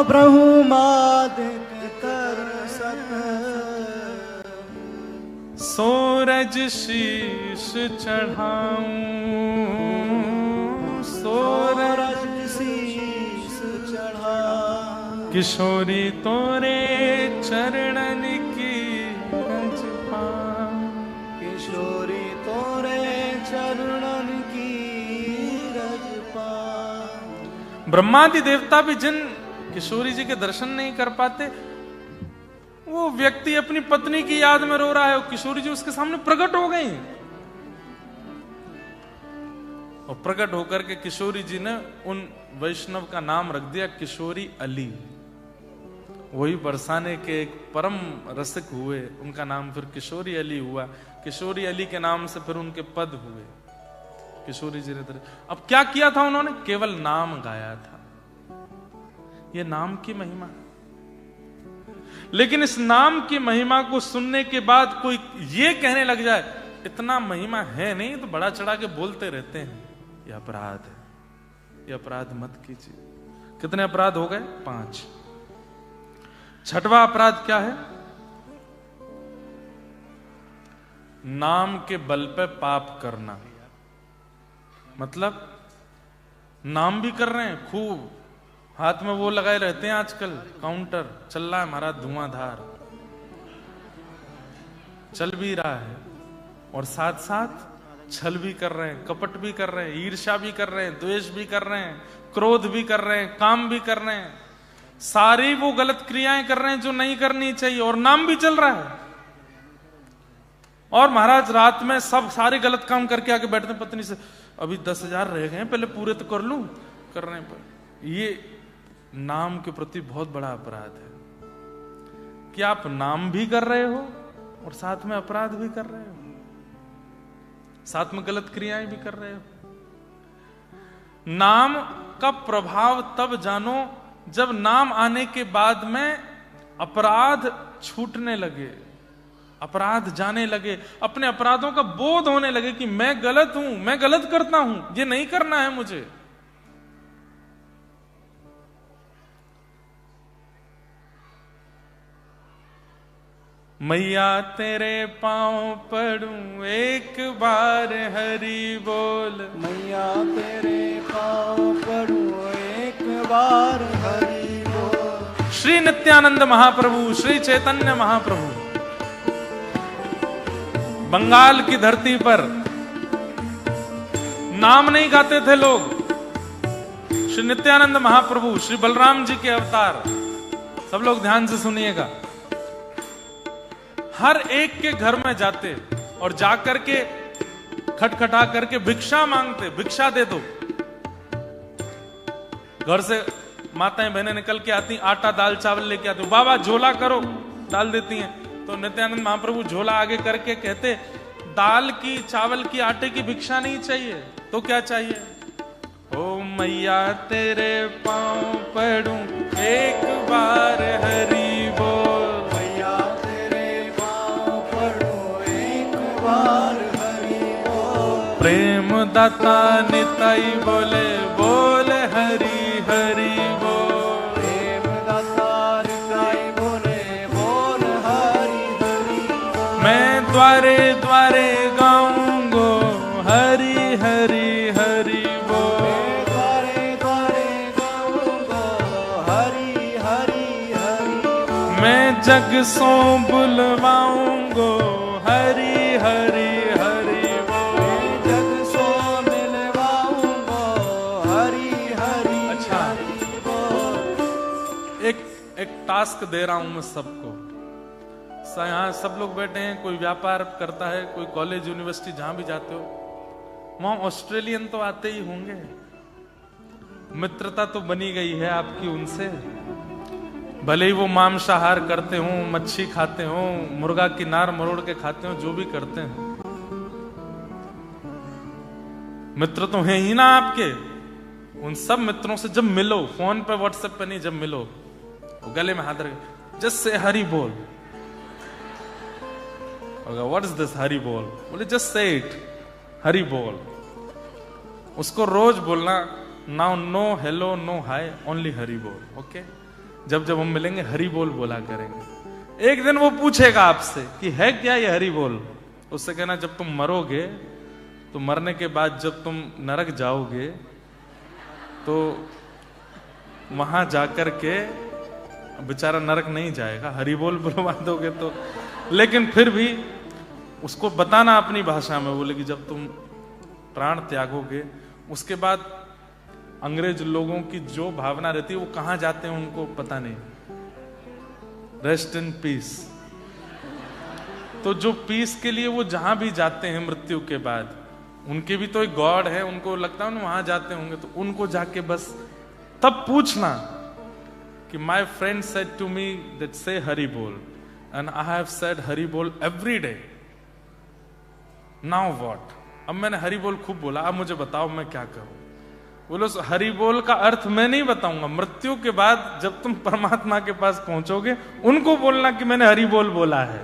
S2: ब्रह्मादिक तरसत,
S1: सूरज शीश चढ़ाऊं, सूरज
S2: शीश चढ़ा,
S1: किशोरी तोरे चरणन की रज पा,
S2: किशोरी तोरे चरणन की रज पा।
S1: ब्रह्मादि देवता भी जिन किशोरी जी के दर्शन नहीं कर पाते, वो व्यक्ति अपनी पत्नी की याद में रो रहा है, किशोरी जी उसके सामने प्रकट हो गई। और प्रकट होकर के किशोरी जी ने उन वैष्णव का नाम रख दिया किशोरी अली। वही बरसाने के एक परम रसिक हुए, उनका नाम फिर किशोरी अली हुआ। किशोरी अली के नाम से फिर उनके पद हुए। किशोरी जी ने अब क्या किया था उन्होंने? केवल नाम गाया था। यह नाम की महिमा। लेकिन इस नाम की महिमा को सुनने के बाद कोई ये कहने लग जाए इतना महिमा है नहीं, तो बड़ा चढ़ा के बोलते रहते हैं, यह अपराध है, यह अपराध मत कीजिए। कितने अपराध हो गए? 5। छठवां अपराध क्या है? नाम के बल पे पाप करना। मतलब नाम भी कर रहे हैं खूब, हाथ में वो लगाए रहते हैं, आजकल काउंटर चल रहा है हमारा, धुआंधार चल भी रहा है, और साथ साथ छल भी कर रहे हैं, कपट भी कर रहे हैं, ईर्ष्या भी कर रहे हैं, द्वेष भी कर रहे हैं, क्रोध भी कर रहे हैं, काम भी कर रहे हैं, सारी वो गलत क्रियाएं कर रहे हैं जो नहीं करनी चाहिए, और नाम भी चल रहा है। और महाराज रात में सब सारे गलत काम करके आके बैठते, पत्नी से अभी 10,000 रह गए, पहले पूरे तो कर लूं, करने पर। ये नाम के प्रति बहुत बड़ा अपराध है कि आप नाम भी कर रहे हो और साथ में अपराध भी कर रहे हो, साथ में गलत क्रियाएं भी कर रहे हो। नाम का प्रभाव तब जानो जब नाम आने के बाद में अपराध छूटने लगे, अपराध जाने लगे, अपने अपराधों का बोध होने लगे कि मैं गलत हूं, मैं गलत करता हूं, ये नहीं करना है मुझे। मैया तेरे पांव पड़ूं एक बार हरि बोल,
S2: मैया तेरे पांव पड़ूं एक बार हरि बोल।
S1: श्री नित्यानंद महाप्रभु, श्री चैतन्य महाप्रभु बंगाल की धरती पर नाम नहीं गाते थे लोग। श्री नित्यानंद महाप्रभु, श्री बलराम जी के अवतार, सब लोग ध्यान से सुनिएगा, हर एक के घर में जाते और जाकर के खटखटा करके भिक्षा मांगते, भिक्षा दे दो। घर से माताएं बहनें निकल के आती, आटा दाल चावल लेके आती, बाबा झोला करो, डाल देती हैं। तो नित्यानंद महाप्रभु झोला आगे करके कहते, दाल की चावल की आटे की भिक्षा नहीं चाहिए, तो क्या चाहिए? ओ मैया तेरे पांव पड़ूं एक बार हरि बोल,
S2: मैया तेरे पांव पड़ूं एक बार हरि बोल।
S1: प्रेम दाता निताई बोले, बोल हरि हरि बोल,
S2: प्रेम दाता निताई बोले, बोल हरि हरि बोल।
S1: मैं द्वारे द्वारे गाऊंगो हरि हरि हरि बोल,
S2: मैं द्वारे द्वारे गाऊंगा हरि हरि हरि बोल।
S1: मैं जग सो बुलवाऊंगो हरि हरि हरि बोल।
S2: मैं जग सो मिलवाऊंगा हरि हरि हरि बोल।
S1: एक टास्क दे रहा हूं मैं सबको। यहाँ सब लोग बैठे हैं, कोई व्यापार करता है, कोई कॉलेज यूनिवर्सिटी जहां भी जाते हो, वहां ऑस्ट्रेलियन तो आते ही होंगे। मित्रता तो बनी गई है आपकी उनसे, भले ही वो मांसाहार करते हो, मच्छी खाते हो, मुर्गा की नार मरोड़ के खाते हो, जो भी करते हैं, मित्र तो हैं ही ना आपके। उन सब मित्रों से जब मिलो, फोन पे व्हाट्सएप पे नहीं, जब मिलो गले में हाथ रख, जस्ट से हरि बोल। व्हाट इज दिस हरि बोल? बोले जस्ट से इट, हरि बोल। उसको रोज बोलना, नाउ नो हेलो नो हाय, ओनली हरि बोल। ओके, जब जब हम मिलेंगे हरि बोल बोला करेंगे। एक दिन वो पूछेगा आपसे कि है क्या ये हरि बोल, उससे कहना जब तुम मरोगे तो मरने के बाद जब तुम नरक जाओगे तो वहां जाकर के, बेचारा नरक नहीं जाएगा, हरि बोल बुलवा दोगे तो, लेकिन फिर भी उसको बताना अपनी भाषा में। बोले कि जब तुम प्राण त्यागोगे उसके बाद अंग्रेज लोगों की जो भावना रहती है वो कहां जाते हैं उनको पता नहीं, रेस्ट इन पीस। तो जो पीस के लिए वो जहां भी जाते हैं मृत्यु के बाद, उनके भी तो एक गॉड है, उनको लगता है वहां जाते होंगे, तो उनको जाके बस तब पूछना कि my friend said to me that say Hari बोल, and I have said Hari बोल एवरी डे, नाउ व्हाट? अब मैंने हरि बोल खूब बोला, अब मुझे बताओ मैं क्या करूं? बोलो हरि बोल का अर्थ मैं नहीं बताऊंगा, मृत्यु के बाद जब तुम परमात्मा के पास पहुंचोगे उनको बोलना कि मैंने हरि बोल बोला है।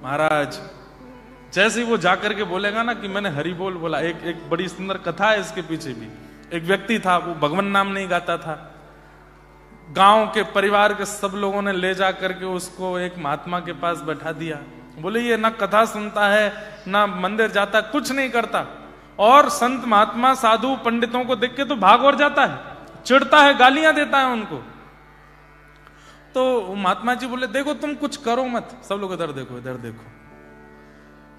S1: महाराज जैसे ही वो जाकर के बोलेगा ना कि मैंने हरि बोल बोला, एक बड़ी सुंदर कथा है इसके पीछे भी। एक व्यक्ति था, वो भगवान नाम नहीं गाता था, गांव के परिवार के सब लोगों ने ले जा करके उसको एक महात्मा के पास बैठा दिया। बोले ये ना कथा सुनता है, ना मंदिर जाता, कुछ नहीं करता, और संत महात्मा साधु पंडितों को देख के तो भाग और जाता है, चिढ़ता है, गालियां देता है उनको। तो महात्मा जी बोले देखो तुम कुछ करो मत, सब लोग इधर देखो, इधर देखो,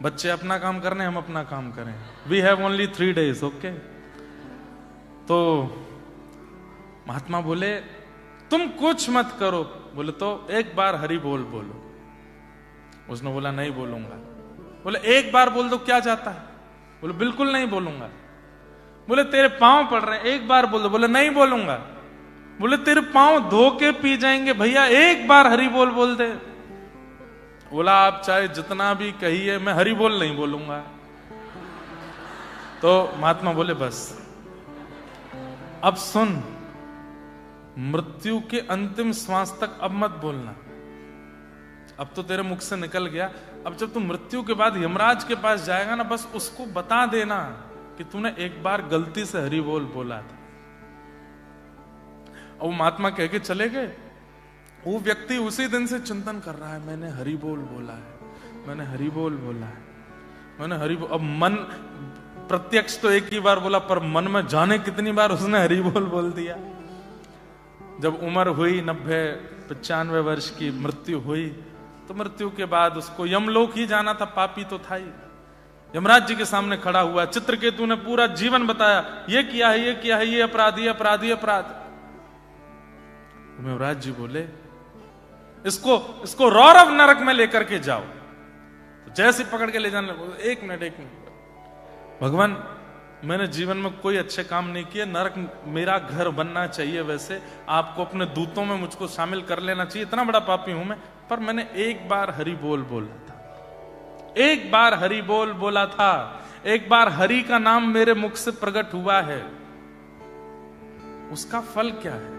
S1: बच्चे अपना काम करने, हम अपना काम करें, we have only 3 days, okay. तो महात्मा बोले तुम कुछ मत करो, बोले तो एक बार हरि बोल बोलो। उसने बोला नहीं बोलूंगा। बोले एक बार बोल दो, क्या जाता है? बोले बिल्कुल नहीं बोलूंगा। बोले तेरे पांव पड़ रहे हैं, एक बार बोल दो। बोले नहीं बोलूंगा। बोले तेरे पांव धो के पी जाएंगे भैया, एक बार हरि बोल बोल दे। बोला आप चाहे जितना भी कहिए, मैं हरि बोल नहीं बोलूंगा। तो महात्मा बोले बस अब सुन, मृत्यु के अंतिम श्वास तक अब मत बोलना, अब तो तेरे मुख से निकल गया। अब जब तू मृत्यु के बाद यमराज के पास जाएगा ना, बस उसको बता देना कि तूने एक बार गलती से हरि बोल बोला था। और वो महात्मा कह के चले गए। वो व्यक्ति उसी दिन से चिंतन कर रहा है, मैंने हरि बोल बोला है, मैंने हरि बोल बोला है, मैंने हरि बोल। अब मन प्रत्यक्ष तो एक ही बार बोला, पर मन में जाने कितनी बार उसने हरि बोल दिया। जब उम्र हुई 90-95 वर्ष की, मृत्यु हुई, तो मृत्यु के बाद उसको यमलोक ही जाना था, पापी तो था ही। यमराज जी के सामने खड़ा हुआ, चित्रकेतु ने पूरा जीवन बताया, ये किया है, ये किया है, ये अपराधी अपराधी अपराध। यमराज जी बोले इसको रौरव नरक में लेकर के जाओ। तो जैसे पकड़ के ले जाने लगे, एक मिनट भगवान, मैंने जीवन में कोई अच्छे काम नहीं किए, नरक मेरा घर बनना चाहिए, वैसे आपको अपने दूतों में मुझको शामिल कर लेना चाहिए, इतना बड़ा पापी हूं मैं, पर मैंने एक बार हरि बोल बोला था, एक बार हरि बोल बोला था, एक बार हरि का नाम मेरे मुख से प्रकट हुआ है, उसका फल क्या है?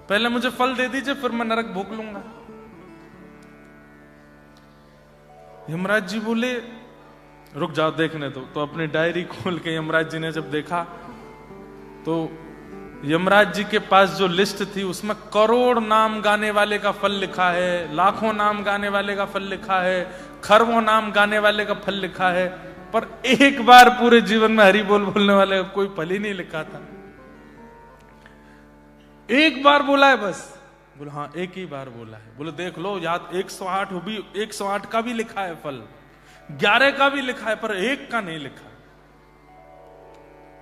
S1: पहले मुझे फल दे दीजिए, फिर मैं नरक भोग लूंगा। यमराज जी बोले रुक जाओ देखने दो। तो अपनी डायरी खोल के यमराज जी ने जब देखा, तो यमराज जी के पास जो लिस्ट थी उसमें करोड़ नाम गाने वाले का फल लिखा है, लाखों नाम गाने वाले का फल लिखा है, खरबों नाम गाने वाले का फल लिखा है, पर एक बार पूरे जीवन में हरि बोल बोलने वाले का कोई फल ही नहीं लिखा था। एक बार बोला है बस। बोले हाँ एक ही बार बोला है। बोले देख लो याद 108 भी, 108 का भी लिखा है फल, 11 का भी लिखा है, पर एक का नहीं लिखा।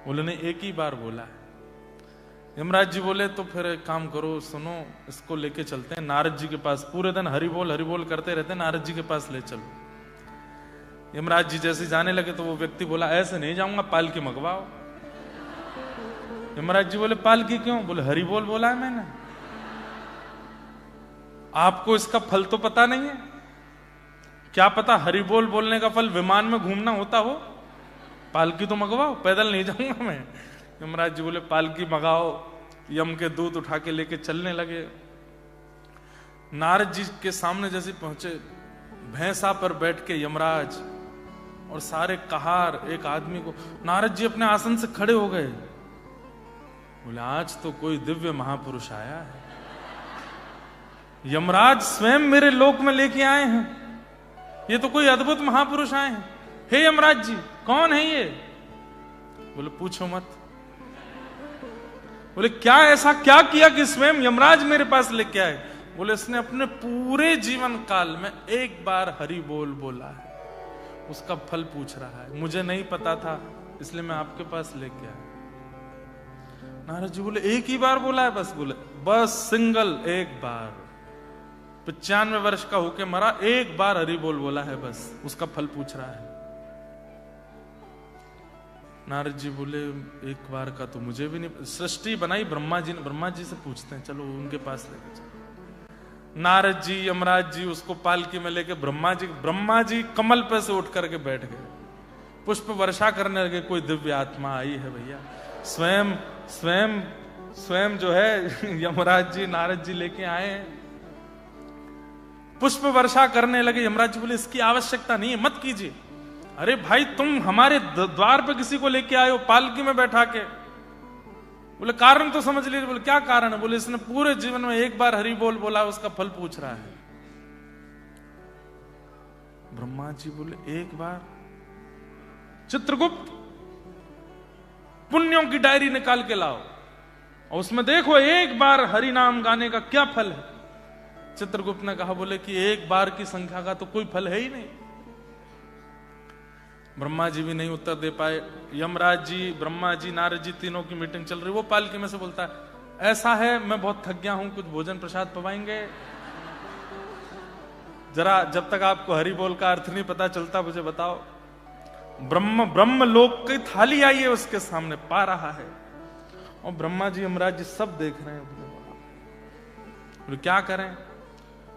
S1: बोले नहीं एक ही बार बोला है। यमराज जी बोले तो फिर एक काम करो, सुनो, इसको लेके चलते हैं नारद जी के पास। पूरे दिन हरि बोल करते रहते हैं, नारद जी के पास ले चलो। यमराज जी जैसे जाने लगे तो वो व्यक्ति बोला, ऐसे नहीं जाऊंगा, पालकी मंगवाओ। यमराज जी बोले, पालकी क्यों? बोले, हरि बोल बोला है मैंने। आपको इसका फल तो पता नहीं है? क्या पता हरि बोल बोलने का फल विमान में घूमना होता हो? पालकी तो मंगवाओ, पैदल नहीं जाऊंगा मैं। यमराज जी बोले, पालकी मंगाओ। यम के दूत उठा के लेके चलने लगे। नारद जी के सामने जैसे पहुंचे, भैंसा पर बैठ के यमराज और सारे कहार एक आदमी को, नारद जी अपने आसन से खड़े हो गए। बोले, आज तो कोई दिव्य महापुरुष आया है, यमराज स्वयं मेरे लोक में लेके आए हैं, ये तो कोई अद्भुत महापुरुष आए हैं। हे यमराज जी, कौन है ये? बोले, पूछो मत। बोले, क्या ऐसा क्या किया कि स्वयं यमराज मेरे पास लेके आए? बोले, इसने अपने पूरे जीवन काल में एक बार हरि बोल बोला है, उसका फल पूछ रहा है। मुझे नहीं पता था, इसलिए मैं आपके पास लेके आया। नारद जी बोले, एक ही बार बोला है बस? बोले, बस सिंगल एक बार। 95 वर्ष का होके मरा, एक बार हरि बोल बोला है बस, उसका फल पूछ रहा है। नारद जी बोले, एक बार का तो मुझे भी नहीं। सृष्टि बनाई ब्रह्मा जी ने, ब्रह्मा जी से पूछते हैं, चलो उनके पास लेके चलो। नारद जी, यमराज जी उसको पालकी में लेके ब्रह्मा जी कमल पे से उठ करके बैठ गए, पुष्प वर्षा करने लगे। कोई दिव्य आत्मा आई है भैया, स्वयं जो है यमराज जी नारद जी लेके आए हैं, पुष्प वर्षा करने लगे। यमराज जी बोले, इसकी आवश्यकता नहीं है, मत कीजिए। अरे भाई, तुम हमारे द्वार पे किसी को लेके आए हो पालकी में बैठा के। बोले, कारण तो समझ लीजिए। बोले, क्या कारण है? बोले, इसने पूरे जीवन में एक बार हरि बोल बोला, उसका फल पूछ रहा है। ब्रह्मा जी बोले, एक बार? चित्रगुप्त, पुण्यों की डायरी निकाल के लाओ और उसमें देखो एक बार हरि नाम गाने का क्या फल है। चित्रगुप्त ने कहा, बोले कि एक बार की संख्या का तो कोई फल है ही नहीं। ब्रह्मा जी भी नहीं उत्तर दे पाए। यमराज जी, ब्रह्मा जी, नारद जी, तीनों की मीटिंग चल रही। वो पालकी में से बोलता है, ऐसा है, मैं बहुत थक गया हूं, कुछ भोजन प्रसाद पवाएंगे जरा? जब तक आपको हरि बोल का अर्थ नहीं पता चलता मुझे बताओ। ब्रह्म लोक की थाली आई है उसके सामने, पा रहा है, और ब्रह्मा जी, यमराज जी सब देख रहे हैं। बोले, क्या करें?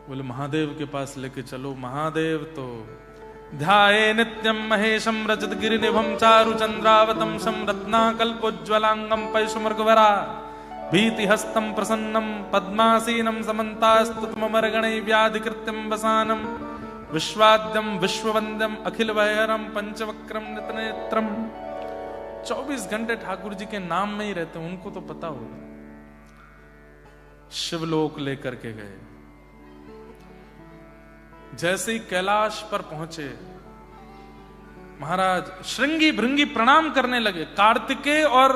S1: बोले, महादेव के पास लेके चलो। महादेव तो ध्याये नित्यम महेशम रजत गिरिनिभम चारु चंद्रावतम शम रत्नाकल्पोज्ज्वलांगम पैशुमर्गवरा भीति हस्तम प्रसन्नम पद्मासीनम समन्तास्तुतमर्गणै व्याधिकृत्यम वसानम विश्वाद्यम विश्ववंद्यम अखिल वैहरम पंचवक्रम नितनेत्रम। 24 घंटे ठाकुर जी के नाम में ही रहते, उनको तो पता होगा। शिवलोक लेकर के गए। जैसे ही कैलाश पर पहुंचे, महाराज श्रृंगी भृंगी प्रणाम करने लगे। कार्तिकेय और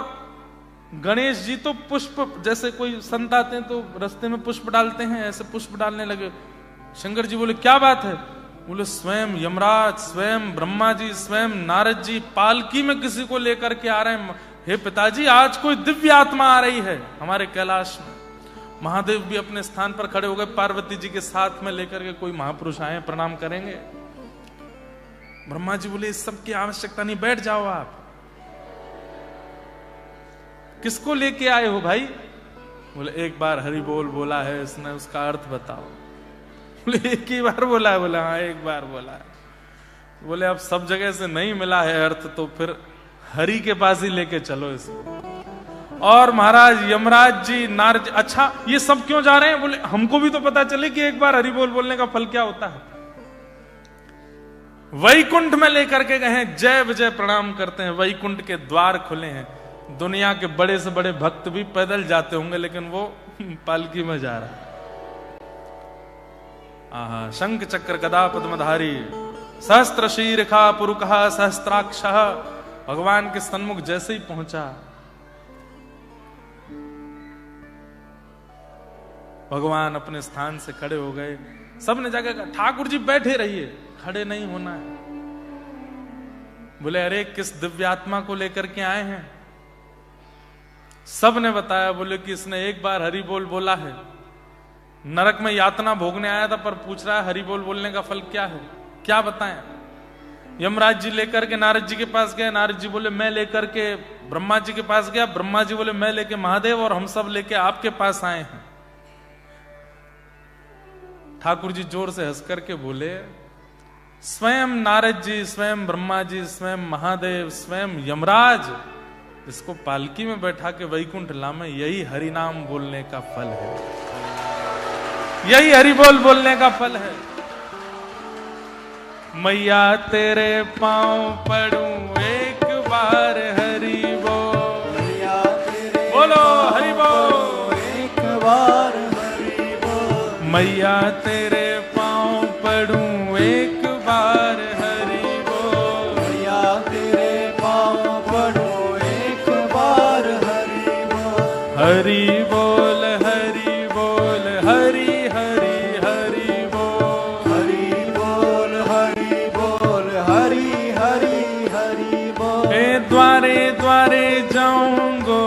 S1: गणेश जी तो पुष्प, जैसे कोई संत आते हैं तो रास्ते में पुष्प डालते हैं, ऐसे पुष्प डालने लगे। शंकर जी बोले, क्या बात है? बोले, स्वयं यमराज, स्वयं ब्रह्मा जी, स्वयं नारद जी पालकी में किसी को लेकर के आ रहे हैं। हे पिताजी, आज कोई दिव्य आत्मा आ रही है हमारे कैलाश में। महादेव भी अपने स्थान पर खड़े हो गए, पार्वती जी के साथ में लेकर के कोई महापुरुष आए, प्रणाम करेंगे। ब्रह्मा जी बोले, इस सब की आवश्यकता नहीं, बैठ जाओ आप। किसको लेके आए हो भाई? बोले, एक बार हरि बोल बोला है इसने, उसका अर्थ बताओ। बोले, एक ही बार बोला है? बोला, हाँ एक बार बोला है। बोले, अब सब जगह से नहीं मिला है अर्थ, तो फिर हरि के पास ही लेके चलो इसको। और महाराज यमराज जी, नारद जी, अच्छा ये सब क्यों जा रहे हैं? बोले, हमको भी तो पता चले कि एक बार हरि बोल बोलने का फल क्या होता है। वैकुंठ में लेकर के गए, जय विजय प्रणाम करते हैं। वैकुंठ के द्वार खुले हैं। दुनिया के बड़े से बड़े भक्त भी पैदल जाते होंगे, लेकिन वो पालकी में जा रहा है। आहा, शंख चक्र गदा पद्मधारी सहस्त्र शीर्षा पुरुषः सहस्त्राक्षः। भगवान के सन्मुख जैसे ही पहुंचा, भगवान अपने स्थान से खड़े हो गए। सबने जाकर कहा, ठाकुर जी बैठे रहिए, खड़े नहीं होना है। बोले, अरे किस दिव्यात्मा को लेकर के आए हैं? सब ने बताया, बोले कि इसने एक बार हरि बोल बोला है, नरक में यातना भोगने आया था, पर पूछ रहा है हरि बोल बोलने का फल क्या है, क्या बताएं। यमराज जी लेकर के नारद जी के पास गए, नारद जी बोले मैं लेकर के ब्रह्मा जी के पास गया, ब्रह्मा जी बोले मैं लेके महादेव, और हम सब लेके आपके पास आए हैं। ठाकुर जी जोर से हंस करके बोले, स्वयं नारद जी, स्वयं ब्रह्मा जी, स्वयं महादेव, स्वयं यमराज इसको पालकी में बैठा के वैकुंठ लामे, यही हरि नाम बोलने का फल है, यही हरि बोल बोलने का फल है। मैया तेरे पांव पड़ूं एक बार हरि बोल,
S2: मैया तेरे
S1: बोलो हरि बोल,
S2: एक बार हरि बोल,
S1: मैया तेरे पांव पड़ूं एक बार हरि बोल,
S2: मैया तेरे पाँव पड़ो एक बार हरि बोल,
S1: हरि बोल हरि बोल हरि हरि हरि बोल,
S2: हरि बोल हरि बोल हरि हरि हरि बोल।
S1: मैं द्वारे द्वारे जाऊंगो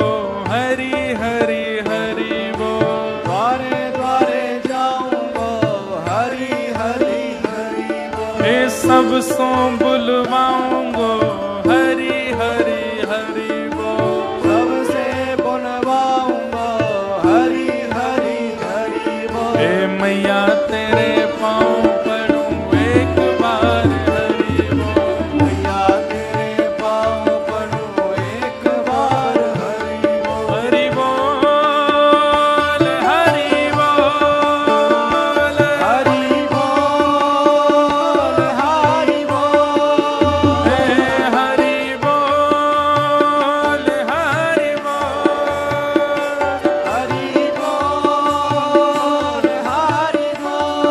S1: हरि हरि हरि बोल,
S2: द्वारे द्वारे जाऊंगो हरि हरि हरि बोल,
S1: मैं सब सो बुलवाऊंगो हरि हरि हरि बोल,
S2: सबसे बुलवाऊंगो हरि हरि हरि बोल,
S1: हे मैया तेरे पाँव पड़ूं एक बार हरि बोल,
S2: मैया तेरे पाँव पड़ो एक बार हरि बोल,
S1: हरि बोल हरि बोल
S2: हरि बोल हरि बोल,
S1: हे हरि बोल हरि बोल,
S2: हरि बोल हरि बोल,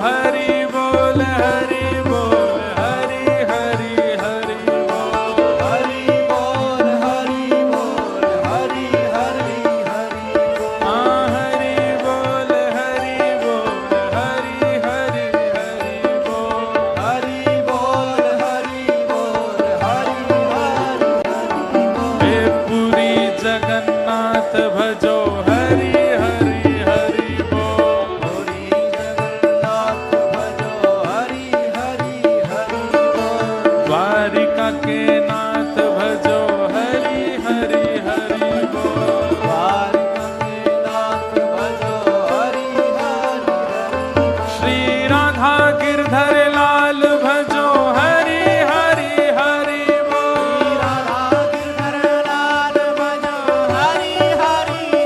S1: हरि बोल हरि बोल हरि हरि हरि बोल,
S2: हरि बोल हरि बोल हरि हरि हरि बोल,
S1: हाँ हरि बोल हरि बोल हरि हरि हरि बोल,
S2: हरि बोल हरि बोल हरि हरि हरि बोल,
S1: हे पुरी जगन्नाथ भजो हरि हरि हरि बोल,
S2: पुरी जगन्नाथ भजो हरि हरि हरि बोल,
S1: द्वारिका के नाथ भजो हरि हरि हरि बोल,
S2: द्वारिका के नाथ भजो हरि हरि हरि बोल,
S1: श्री राधा गिरधर लाल भजो हरि हरि हरि बोल,
S2: राधा गिरधर लाल भजो हरि हरि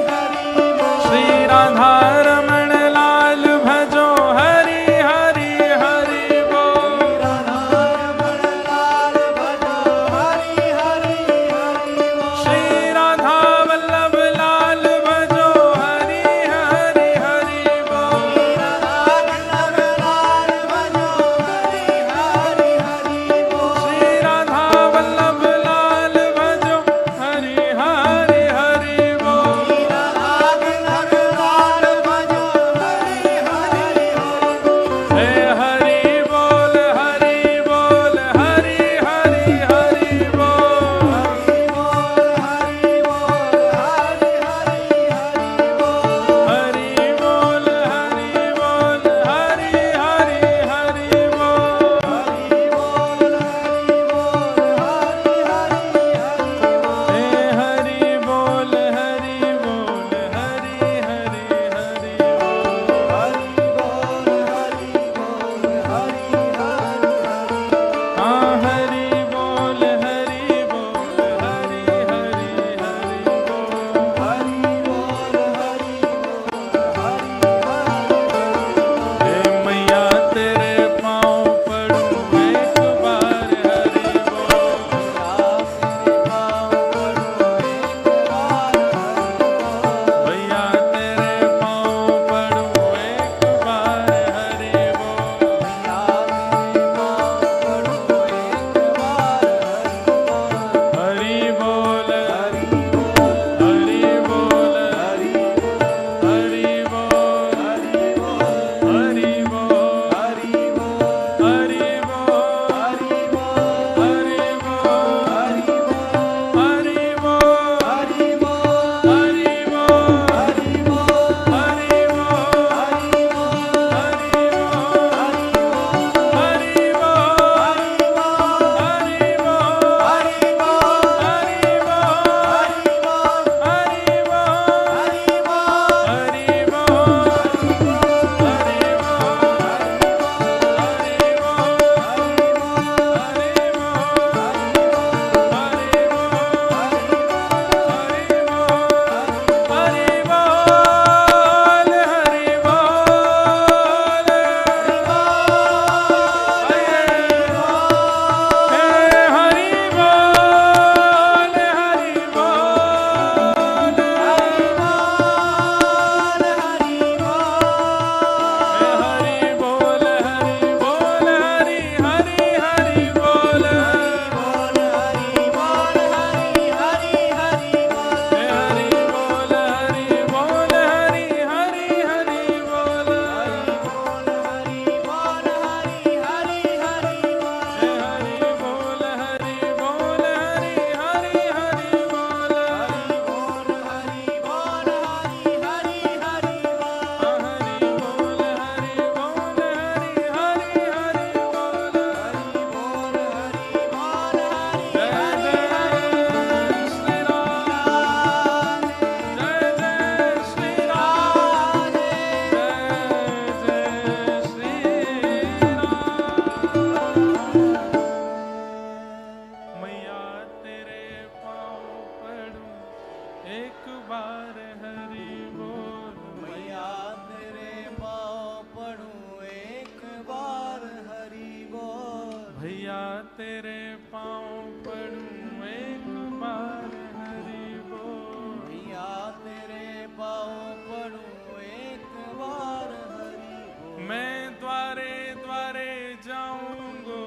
S1: एक बार हरि बोल।
S2: मैया तेरे पाँव पड़ूं एक बार हरि बोल।
S1: भैया तेरे पाँव पड़ूं एक बार हरि बोल।
S2: मैया तेरे पाँव पड़ूं एक बार हरि बोल।
S1: मैं द्वारे द्वारे जाऊंगो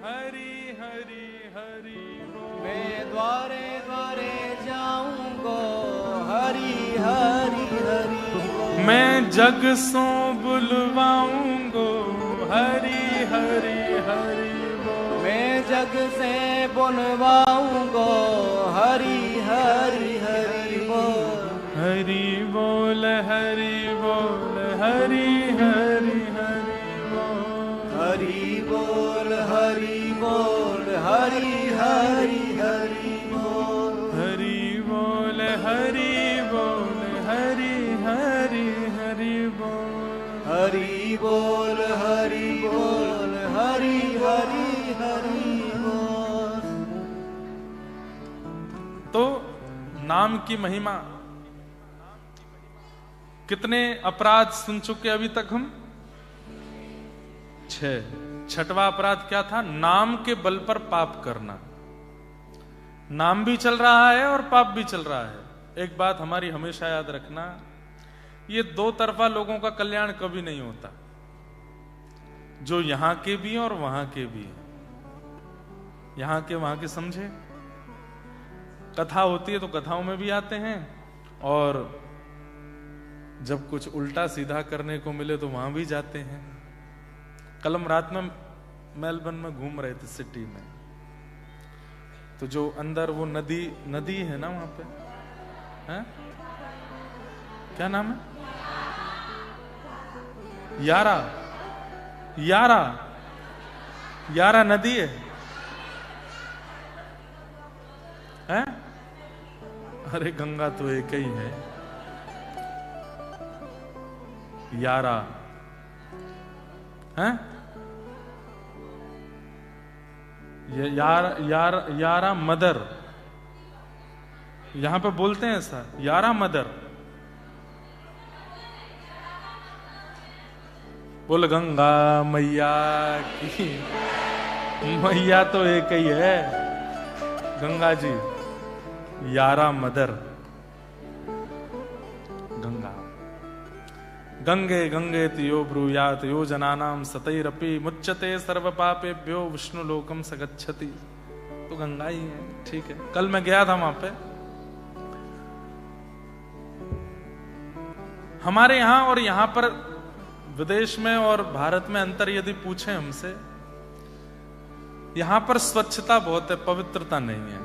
S1: हरि हरि हरि बोल।
S2: मैं द्वारे द्वारे जाऊंगो हरि हरि हरि बोल।
S1: मैं जग सो बुलवाऊंगो हरि हरि हरि बोल।
S2: मैं जग से बुलवाऊंगो हरि हरि हरि बोल।
S1: हरि बोल हरि बोल हरि हरि हरि बोल।
S2: हरि बोल हरि बोल हरि हरि हरि बोल।
S1: हरि बोल हरि बोल हरि हरि हरि बोल।
S2: हरि बोल हरि बोल हरि हरि हरि बोल।
S1: तो नाम की महिमा, कितने अपराध सुन चुके अभी तक हम? 6। छठवां अपराध क्या था? नाम के बल पर पाप करना। नाम भी चल रहा है और पाप भी चल रहा है। एक बात हमारी हमेशा याद रखना, ये दो तरफा लोगों का कल्याण कभी नहीं होता, जो यहां के भी हैं और वहां के भी हैं। यहां के वहां के समझे? कथा होती है तो कथाओं में भी आते हैं, और जब कुछ उल्टा सीधा करने को मिले तो वहां भी जाते हैं। कल हम रात में मेलबर्न में घूम रहे थे, सिटी में, तो जो अंदर वो नदी है ना, वहां पे है, क्या नाम है? यारा नदी है? अरे गंगा तो एक ही है। यारा है? यारा मदर, यहां पे बोलते हैं ऐसा, यारा मदर। बोल गंगा मैया की। मैया तो एक ही है, गंगा जी। यारा मदर गंगा। गंगे गंगे यो ब्रूयात यो जनानाम सतैरपि मुच्यते सर्व पापेभ्यो विष्णु लोकम सगच्छति। तो गंगा ही है, ठीक है। कल मैं गया था वहां पे। हमारे यहां और यहां पर, विदेश में और भारत में अंतर यदि पूछे हमसे, यहां पर स्वच्छता बहुत है, पवित्रता नहीं है।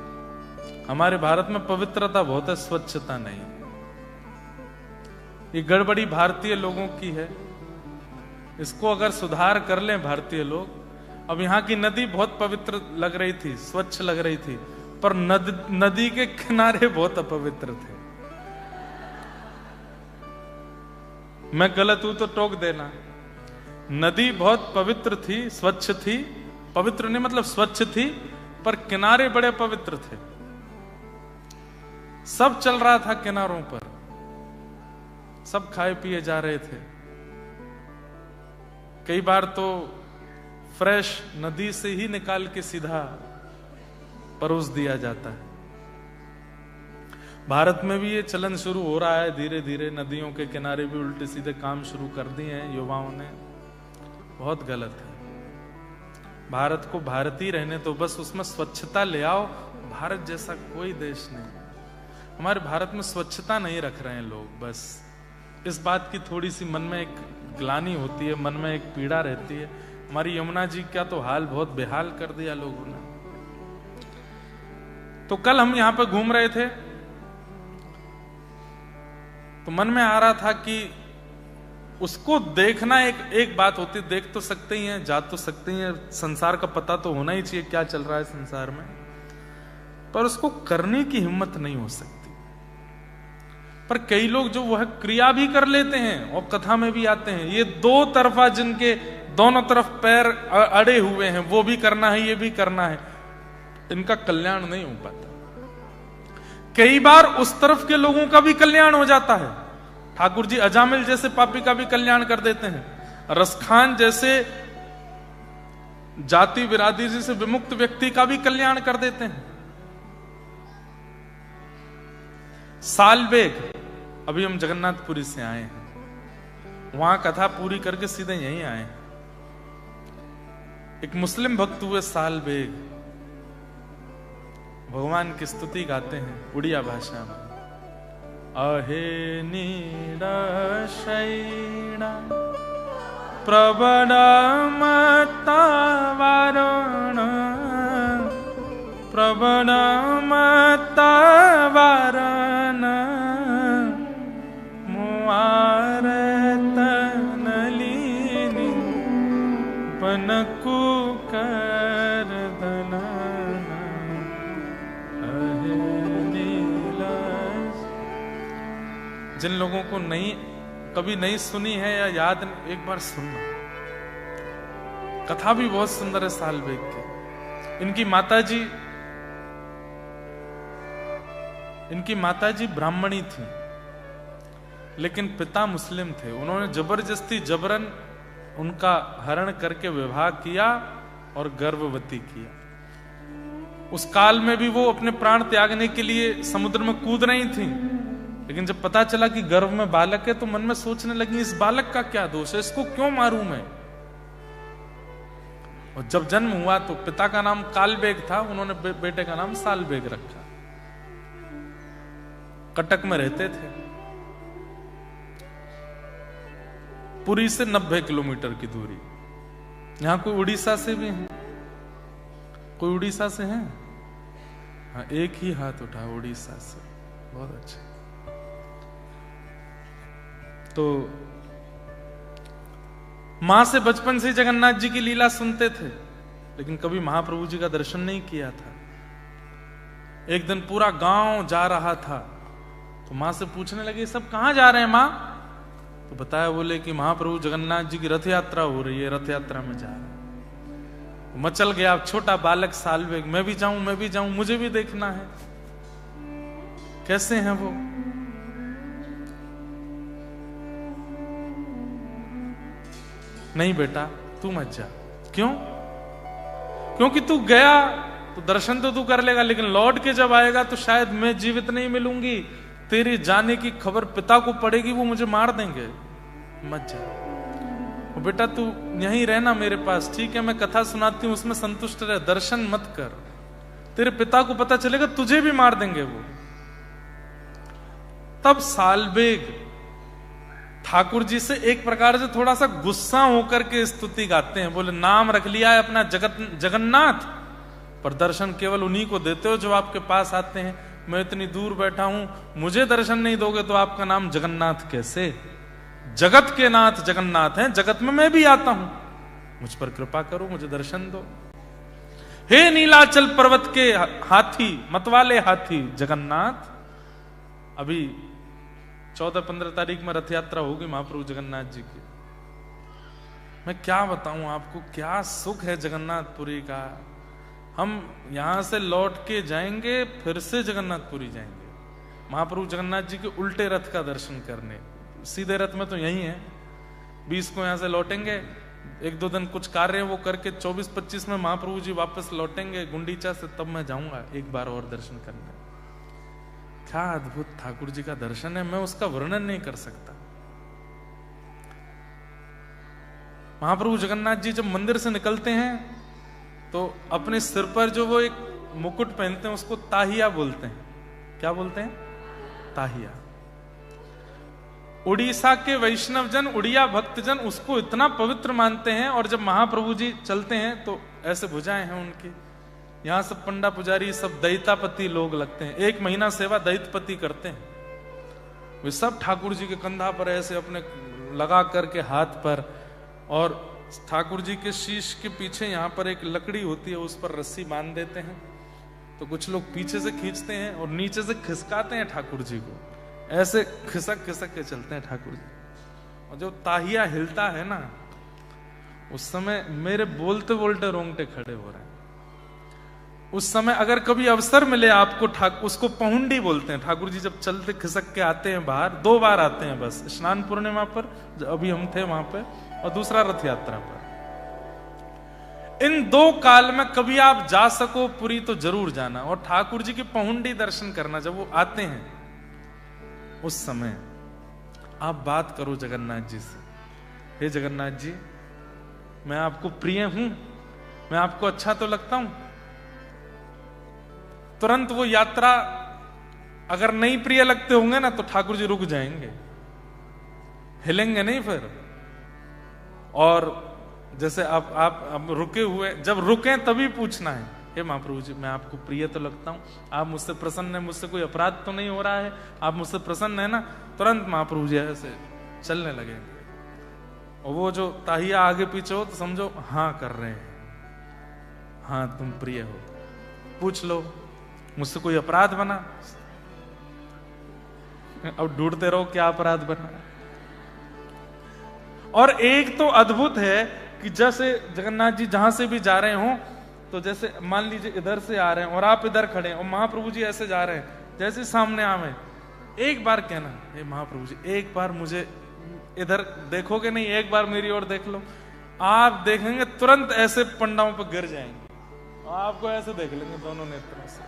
S1: हमारे भारत में पवित्रता बहुत है, स्वच्छता नहीं है। ये गड़बड़ी भारतीय लोगों की है। इसको अगर सुधार कर लें भारतीय लोग। अब यहां की नदी बहुत पवित्र लग रही थी, स्वच्छ लग रही थी, पर नदी के किनारे बहुत अपवित्र थे। मैं गलत हूं तो टोक देना। नदी बहुत पवित्र थी, स्वच्छ थी, पवित्र नहीं मतलब स्वच्छ थी, पर किनारे बड़े पवित्र थे। सब चल रहा था किनारों पर, सब खाए पिए जा रहे थे। कई बार तो फ्रेश नदी से ही निकाल के सीधा परोस दिया जाता है। भारत में भी ये चलन शुरू हो रहा है धीरे धीरे। नदियों के किनारे भी उल्टे सीधे काम शुरू कर दिए हैं युवाओं ने। बहुत गलत है। भारत को भारतीय रहने तो बस उसमें स्वच्छता ले आओ। भारत जैसा कोई देश नहीं। हमारे भारत में स्वच्छता नहीं रख रहे हैं लोग। बस इस बात की थोड़ी सी मन में एक ग्लानि होती है, मन में एक पीड़ा रहती है। हमारी यमुना जी का तो हाल बहुत बेहाल कर दिया लोगों ने। तो कल हम यहां पे घूम रहे थे तो मन में आ रहा था कि उसको देखना एक बात होती, देख तो सकते ही हैं, जा तो सकते ही हैं, संसार का पता तो होना ही चाहिए क्या चल रहा है संसार में, पर उसको करने की हिम्मत नहीं हो सकती। पर कई लोग जो वह क्रिया भी कर लेते हैं और कथा में भी आते हैं। ये दो तरफा, जिनके दोनों तरफ पैर अड़े हुए हैं, वो भी करना है, ये भी करना है, इनका कल्याण नहीं हो पाता। कई बार उस तरफ के लोगों का भी कल्याण हो जाता है। ठाकुर जी अजामिल जैसे पापी का भी कल्याण कर देते हैं, रसखान जैसे जाति बिरादरी से विमुक्त व्यक्ति का भी कल्याण कर देते हैं। सालबेग, अभी हम जगन्नाथपुरी से आए हैं, वहां कथा पूरी करके सीधे यहीं आए हैं। एक मुस्लिम भक्त हुए सालबेग, भगवान की स्तुति गाते हैं उड़िया भाषा में। अहे नीरशैणा प्रबलमतवारण प्रबलमतवारण मुआरतनलिनी पनको कर दलना अहे नीलश। जिन लोगों को कभी नहीं सुनी है या याद, एक बार सुनना। कथा भी बहुत सुंदर है सालबेग की। इनकी माताजी ब्राह्मणी थी, लेकिन पिता मुस्लिम थे। उन्होंने जबरदस्ती जबरन उनका हरण करके विवाह किया और गर्भवती किया। उस काल में भी वो अपने प्राण त्यागने के लिए समुद्र में कूद रही थी, लेकिन जब पता चला कि गर्भ में बालक है तो मन में सोचने लगी इस बालक का क्या दोष है, इसको क्यों मारूं मैं। और जब जन्म हुआ तो पिता का नाम कालबेग था, उन्होंने बेटे का नाम सालबेग रखा। कटक में रहते थे। पुरी से 90 किलोमीटर की दूरी। यहां कोई उड़ीसा से भी है? कोई उड़ीसा से है? हाँ, एक ही हाथ उठा उड़ीसा से, बहुत अच्छा। तो मां से बचपन से जगन्नाथ जी की लीला सुनते थे, लेकिन कभी महाप्रभु जी का दर्शन नहीं किया था। एक दिन पूरा गांव जा रहा था, तो मां से पूछने लगे सब कहां जा रहे हैं मां? तो बताया, बोले कि महाप्रभु जगन्नाथ जी की रथ यात्रा हो रही है, रथ यात्रा में जा रहे हैं। तो मचल गया छोटा बालक सालबेग, मैं भी जाऊं, मुझे भी देखना है, कैसे हैं वो। नहीं बेटा तू मत जा। क्यों? क्योंकि तू गया तो दर्शन तो तू कर लेगा, लेकिन लौट के जब आएगा तो शायद मैं जीवित नहीं मिलूंगी। तेरे जाने की खबर पिता को पड़ेगी, वो मुझे मार देंगे। मत जा। और बेटा तू यहीं रहना मेरे पास, ठीक है? मैं कथा सुनाती हूं, उसमें संतुष्ट रह, दर्शन मत कर। तेरे पिता को पता चलेगा तुझे भी मार देंगे वो। तब सालबेग ठाकुर जी से एक प्रकार से थोड़ा सा गुस्सा होकर के स्तुति गाते हैं। बोले नाम रख लिया है अपना जगन्नाथ, पर दर्शन केवल उन्हीं को देते हो जो आपके पास आते हैं। मैं इतनी दूर बैठा हूं, मुझे दर्शन नहीं दोगे तो आपका नाम जगन्नाथ कैसे? जगत के नाथ जगन्नाथ हैं, जगत में मैं भी आता हूं, मुझ पर कृपा करो, मुझे दर्शन दो। हे नीलाचल पर्वत के हाथी, मतवाले हाथी जगन्नाथ। अभी 14-15 तारीख में रथ यात्रा होगी महाप्रभु जगन्नाथ जी की। मैं क्या बताऊं आपको, क्या सुख है जगन्नाथपुरी का। हम यहां से लौट के जाएंगे, फिर से जगन्नाथपुरी जाएंगे महाप्रभु जगन्नाथ जी के उल्टे रथ का दर्शन करने। सीधे रथ में तो यही है, 20 को यहां से लौटेंगे, 1-2 दिन कुछ कार्य वो करके 24-25 में महाप्रभु जी वापस लौटेंगे गुंडीचा से, तब मैं जाऊंगा एक बार और दर्शन करने। क्या अद्भुत ठाकुर जी का दर्शन है, मैं उसका वर्णन नहीं कर सकता। महाप्रभु जगन्नाथ जी जब मंदिर से निकलते हैं तो अपने सिर पर जो वो एक मुकुट पहनते हैं उसको ताहिया बोलते हैं। क्या बोलते हैं? ताहिया। उड़ीसा के वैष्णव जन, उड़िया भक्तजन उसको इतना पवित्र मानते हैं, और जब महाप्रभु जी चलते हैं तो ऐसे भुजाएं हैं उनकी। यहां सब पंडा पुजारी सब दैतापति लोग लगते हैं, 1 महीना सेवा दैतपति करते हैं। वे सब ठाकुर जी के कंधा पर ऐसे अपने लगा करके हाथ पर, और ठाकुर जी के शीश के पीछे यहां पर एक लकड़ी होती है, उस पर रस्सी बांध देते हैं। तो कुछ लोग पीछे से खींचते हैं और नीचे से खिसकाते हैं ठाकुर जी को, ऐसे खिसक खिसक के चलते हैं ठाकुर जी। और जब ताहिया हिलता है ना, उस समय मेरे बोलते बोलते रोंगटे खड़े हो रहे हैं। उस समय अगर कभी अवसर मिले आपको, उसको पहुंडी बोलते हैं, ठाकुर जी जब चलते खिसक के आते हैं बाहर, 2 बार आते हैं बस, स्नान पूर्णिमा पर अभी हम थे वहां पे, और दूसरा रथ यात्रा पर। इन 2 काल में कभी आप जा सको पुरी तो जरूर जाना, और ठाकुर जी की पहुंडी दर्शन करना। जब वो आते हैं उस समय आप बात करो जगन्नाथ जी से, हे जगन्नाथ जी, मैं आपको प्रिय हूं, मैं आपको अच्छा तो लगता हूं। तुरंत वो यात्रा अगर नहीं प्रिय लगते होंगे ना, तो ठाकुर जी रुक जाएंगे, हिलेंगे नहीं फिर। और जैसे आप रुके हुए, जब रुके तभी पूछना है, हे महाप्रभु जी, मैं आपको प्रिय तो लगता हूं, आप मुझसे प्रसन्न है, मुझसे कोई अपराध तो नहीं हो रहा है, आप मुझसे प्रसन्न है ना। तुरंत महाप्रभु जी ऐसे चलने लगेंगे, और वो जो ताहिया आगे पीछे हो तो समझो हाँ कर रहे हैं, हाँ तुम प्रिय हो, पूछ लो मुझसे कोई अपराध बना। अब ढूंढते रहो क्या अपराध बना। और एक तो अद्भुत है कि जैसे जगन्नाथ जी जहां से भी जा रहे हो, तो जैसे मान लीजिए इधर से आ रहे हैं और आप इधर खड़े हैं, और महाप्रभु जी ऐसे जा रहे हैं, जैसे सामने आवे, एक बार कहना, हे महाप्रभु जी, एक बार मुझे इधर देखोगे नहीं, एक बार मेरी ओर देख लो। आप देखेंगे तुरंत ऐसे पंडाओं पर गिर जाएंगे, आपको ऐसे देख लेंगे दोनों नेत्रों से।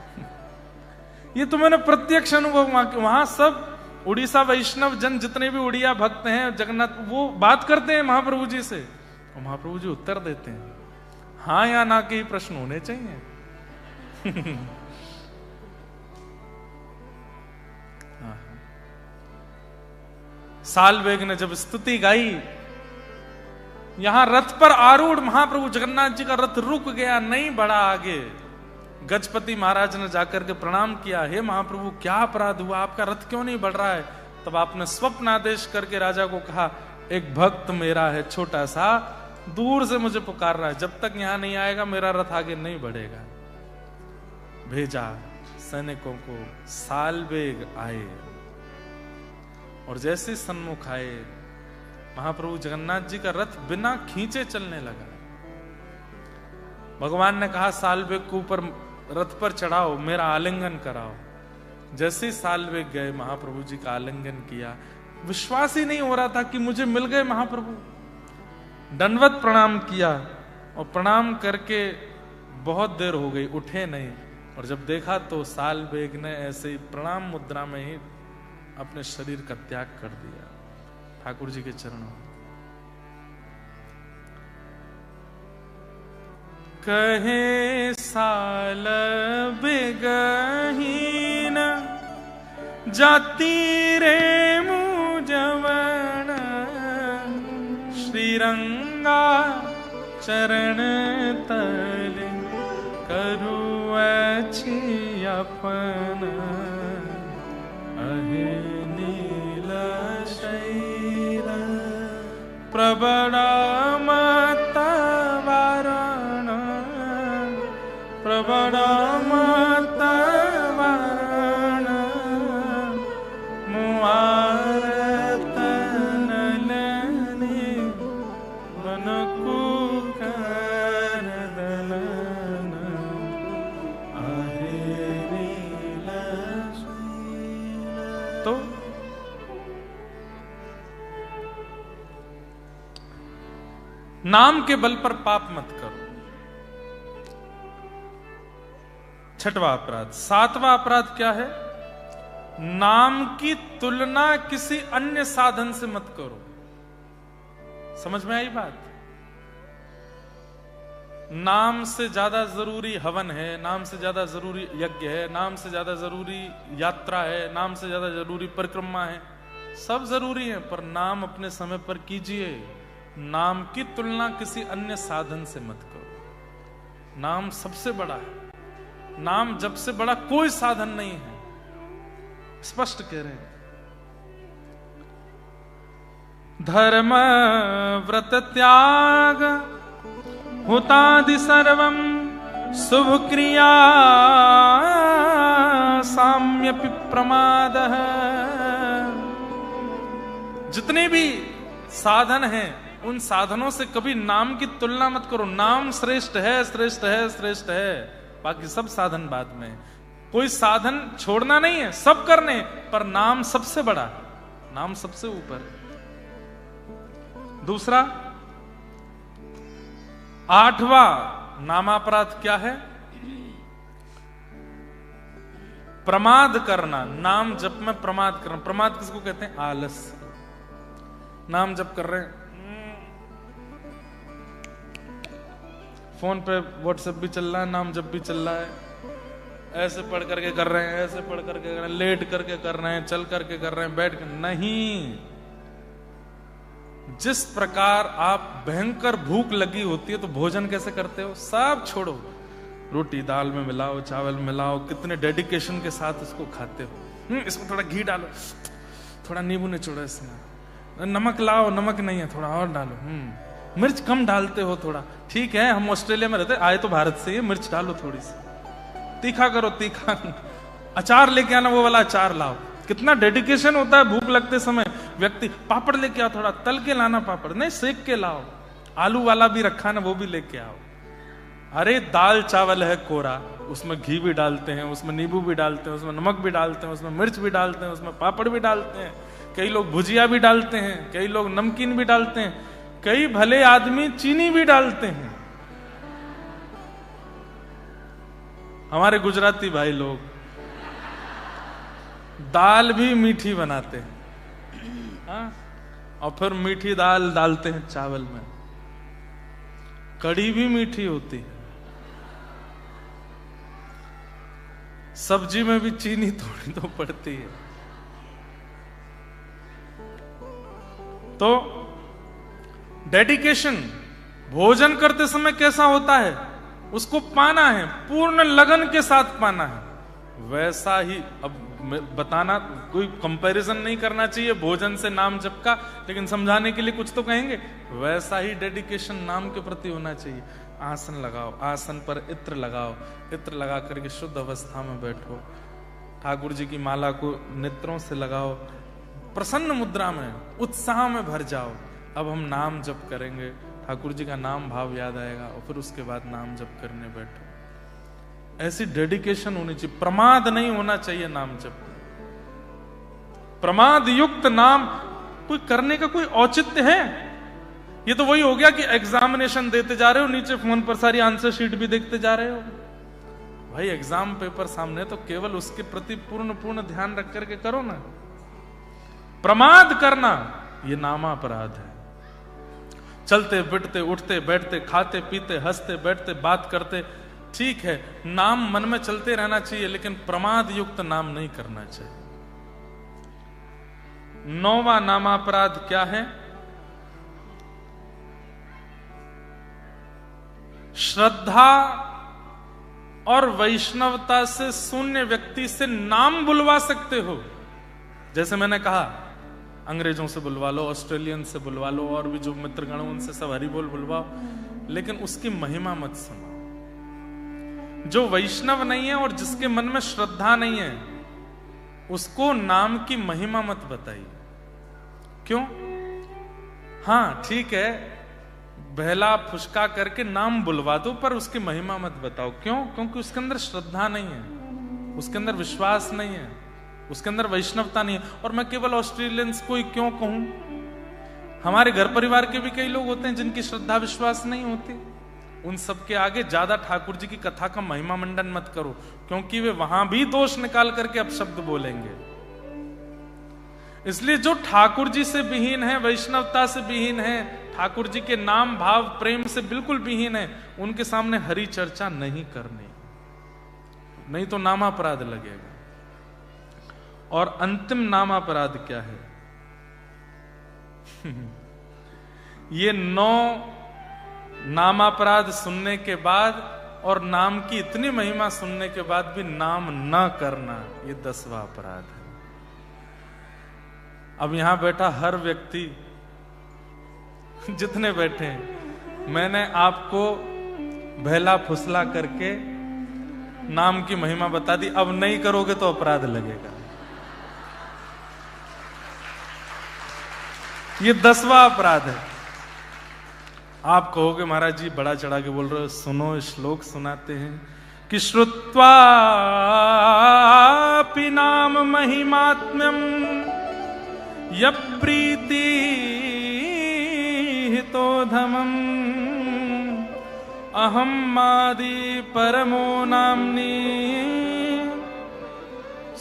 S1: ये तो मैंने प्रत्यक्ष अनुभव, वहां सब उड़ीसा वैष्णव जन जितने भी उड़िया भक्त हैं जगन्नाथ, वो बात करते हैं महाप्रभु जी से, और महाप्रभु जी उत्तर देते हैं, हाँ या ना के ही प्रश्न होने चाहिए। सालवेग ने जब स्तुति गाई, यहां रथ पर आरूढ़ महाप्रभु जगन्नाथ जी का रथ रुक गया, नहीं बढ़ा आगे। गजपति महाराज ने जाकर के प्रणाम किया, हे महाप्रभु क्या अपराध हुआ, आपका रथ क्यों नहीं बढ़ रहा है। तब आपने स्वप्न आदेश करके राजा को कहा, एक भक्त मेरा है छोटा सा, दूर से मुझे पुकार रहा है, जब तक यहां नहीं आएगा मेरा रथ आगे नहीं बढ़ेगा। भेजा सैनिकों को, सालवेग आए, और जैसे सन्मुख आए, महाप्रभु जगन्नाथ जी का रथ बिना खींचे चलने लगा। भगवान ने कहा, सालवेग को ऊपर रथ पर चढ़ाओ, मेरा आलिंगन कराओ। जैसे ही सालवेग गए, महाप्रभु जी का आलिंगन किया, विश्वास ही नहीं हो रहा था कि मुझे मिल गए महाप्रभु। दंडवत प्रणाम किया, और प्रणाम करके बहुत देर हो गई, उठे नहीं, और जब देखा तो सालवेग ने ऐसे ही प्रणाम मुद्रा में ही अपने शरीर का त्याग कर दिया ठाकुर जी के चरणों। कहे साल बेगहीन जाति रे मुजवन, श्रीरंगा चरण तल करु अच्छी अपन, अहे नील शैल प्रबड़ा मत वारण, प्रबड़ा मत वारण, मुआर तनलनि मन कुकर दलन, आहे नील शैल। तो नाम के बल पर पाप मत करो, छठवां अपराध। सातवां अपराध क्या है? नाम की तुलना किसी अन्य साधन से मत करो। समझ में आई बात? नाम से ज्यादा जरूरी हवन है, नाम से ज्यादा जरूरी यज्ञ है, नाम से ज्यादा जरूरी यात्रा है, नाम से ज्यादा जरूरी परिक्रमा है, सब जरूरी है, पर नाम अपने समय पर कीजिए। नाम की तुलना किसी अन्य साधन से मत करो। नाम सबसे बड़ा है, नाम जब से बड़ा कोई साधन नहीं है, स्पष्ट कह रहे हैं। धर्म व्रत त्याग हुतादि सर्वम शुभ क्रिया साम्यपि प्रमाद। जितने भी साधन हैं उन साधनों से कभी नाम की तुलना मत करो। नाम श्रेष्ठ है, श्रेष्ठ है, श्रेष्ठ है, बाकी सब साधन बाद में। कोई साधन छोड़ना नहीं है, सब करने, पर नाम सबसे बड़ा, नाम सबसे ऊपर। दूसरा, 8वां नामापराध क्या है? प्रमाद करना। नाम जप में प्रमाद करना। प्रमाद किसको कहते हैं? आलस। नाम जप कर रहे हैं, फोन पे व्हाट्सएप भी चल रहा है, नाम जप भी चल रहा है, ऐसे पढ़ करके कर रहे हैं, ऐसे पढ़ करके कर रहे हैं, लेट करके कर रहे हैं, चल करके कर रहे हैं, बैठ कर नहीं। जिस प्रकार आप भयंकर भूख लगी होती है तो भोजन कैसे करते हो? सब छोड़ो, रोटी दाल में मिलाओ, चावल मिलाओ, कितने डेडिकेशन के साथ इसको खाते हो। इसमें थोड़ा घी डालो, थोड़ा नींबू निचोड़ो, इसमें नमक लाओ, नमक नहीं है थोड़ा और डालो, मिर्च कम डालते हो थोड़ा, ठीक है हम ऑस्ट्रेलिया में रहते, आए तो भारत से ही, मिर्च डालो थोड़ी सी, तीखा करो, तीखा। अचार लेके आना, वो वाला अचार लाओ। कितना डेडिकेशन होता है भूख लगते समय। व्यक्ति पापड़ लेके आओ, थोड़ा तल के लाना पापड़, नहीं सेक के लाओ, आलू वाला भी रखा ना, वो भी लेके आओ। अरे दाल चावल है कोरा, उसमें घी भी डालते हैं, उसमें नींबू भी डालते हैं, उसमें नमक भी डालते हैं, उसमें मिर्च भी डालते हैं, उसमें पापड़ भी डालते हैं, कई लोग भुजिया भी डालते हैं, कई लोग नमकीन भी डालते हैं, कई भले आदमी चीनी भी डालते हैं। हमारे गुजराती भाई लोग दाल भी मीठी बनाते हैं, हाँ? और फिर मीठी दाल डालते हैं चावल में। कड़ी भी मीठी होती है, सब्जी में भी चीनी थोड़ी तो पड़ती है। तो डेडिकेशन भोजन करते समय कैसा होता है, उसको पाना है, पूर्ण लगन के साथ पाना है। वैसा ही, अब बताना, कोई कंपैरिजन नहीं करना चाहिए भोजन से नाम जप का, लेकिन समझाने के लिए कुछ तो कहेंगे। वैसा ही डेडिकेशन नाम के प्रति होना चाहिए। आसन लगाओ, आसन पर इत्र लगाओ, इत्र लगा करके शुद्ध अवस्था में बैठो, ठाकुर जी की माला को नेत्रों से लगाओ, प्रसन्न मुद्रा में, उत्साह में भर जाओ। अब हम नाम जप करेंगे, ठाकुर जी का नाम भाव याद आएगा, और फिर उसके बाद नाम जप करने बैठो। ऐसी डेडिकेशन होनी चाहिए, प्रमाद नहीं होना चाहिए नाम जप। प्रमाद युक्त नाम कोई करने का कोई औचित्य है? ये तो वही हो गया कि एग्जामिनेशन देते जा रहे हो, नीचे फोन पर सारी आंसर शीट भी देखते जा रहे हो। भाई एग्जाम पेपर सामने, तो केवल उसके प्रति पूर्ण ध्यान रख करके करो ना। प्रमाद करना ये नामापराध है। चलते फिरते, उठते बैठते, खाते पीते, हंसते बैठते, बात करते, ठीक है नाम मन में चलते रहना चाहिए, लेकिन प्रमाद युक्त नाम नहीं करना चाहिए। 9वां नामापराध क्या है? श्रद्धा और वैष्णवता से शून्य व्यक्ति से नाम बुलवा सकते हो। जैसे मैंने कहा, अंग्रेजों से बुलवा लो, ऑस्ट्रेलियन से बुलवा लो, और भी जो मित्रगण उनसे सब हरि बोल बुलवाओ, लेकिन उसकी महिमा मत सुनो। जो वैष्णव नहीं है और जिसके मन में श्रद्धा नहीं है, उसको नाम की महिमा मत बताइए। क्यों? हाँ ठीक है, बहला फुसका करके नाम बुलवा दो, पर उसकी महिमा मत बताओ। क्यों? क्योंकि उसके अंदर श्रद्धा नहीं है, उसके अंदर विश्वास नहीं है, उसके अंदर वैष्णवता नहीं है। और मैं केवल ऑस्ट्रेलियंस को ही क्यों कहूं, हमारे घर परिवार के भी कई लोग होते हैं जिनकी श्रद्धा विश्वास नहीं होती। उन सब के आगे ज्यादा ठाकुर जी की कथा का महिमा मंडन मत करो, क्योंकि वे वहां भी दोष निकाल करके अपशब्द बोलेंगे। इसलिए जो ठाकुर जी से विहीन है, वैष्णवता से विहीन है, ठाकुर जी के नाम भाव प्रेम से बिल्कुल विहीन है, उनके सामने हरि चर्चा नहीं करनी, नहीं तो नामापराध लगेगा। और अंतिम नामापराध क्या है? ये 9 नामापराध सुनने के बाद और नाम की इतनी महिमा सुनने के बाद भी नाम न करना, ये 10वां अपराध है। अब यहां बैठा हर व्यक्ति, जितने बैठे हैं, मैंने आपको बहला फुसला करके नाम की महिमा बता दी। अब नहीं करोगे तो अपराध लगेगा। ये 10वां अपराध है। आप कहोगे महाराज जी बड़ा चढ़ा के बोल रहे हो, सुनो श्लोक सुनाते हैं, कि श्रुत्वापि नाम महिमात्म्यम यप्रीति हितोधमम् अहम मादि परमो नाम्नि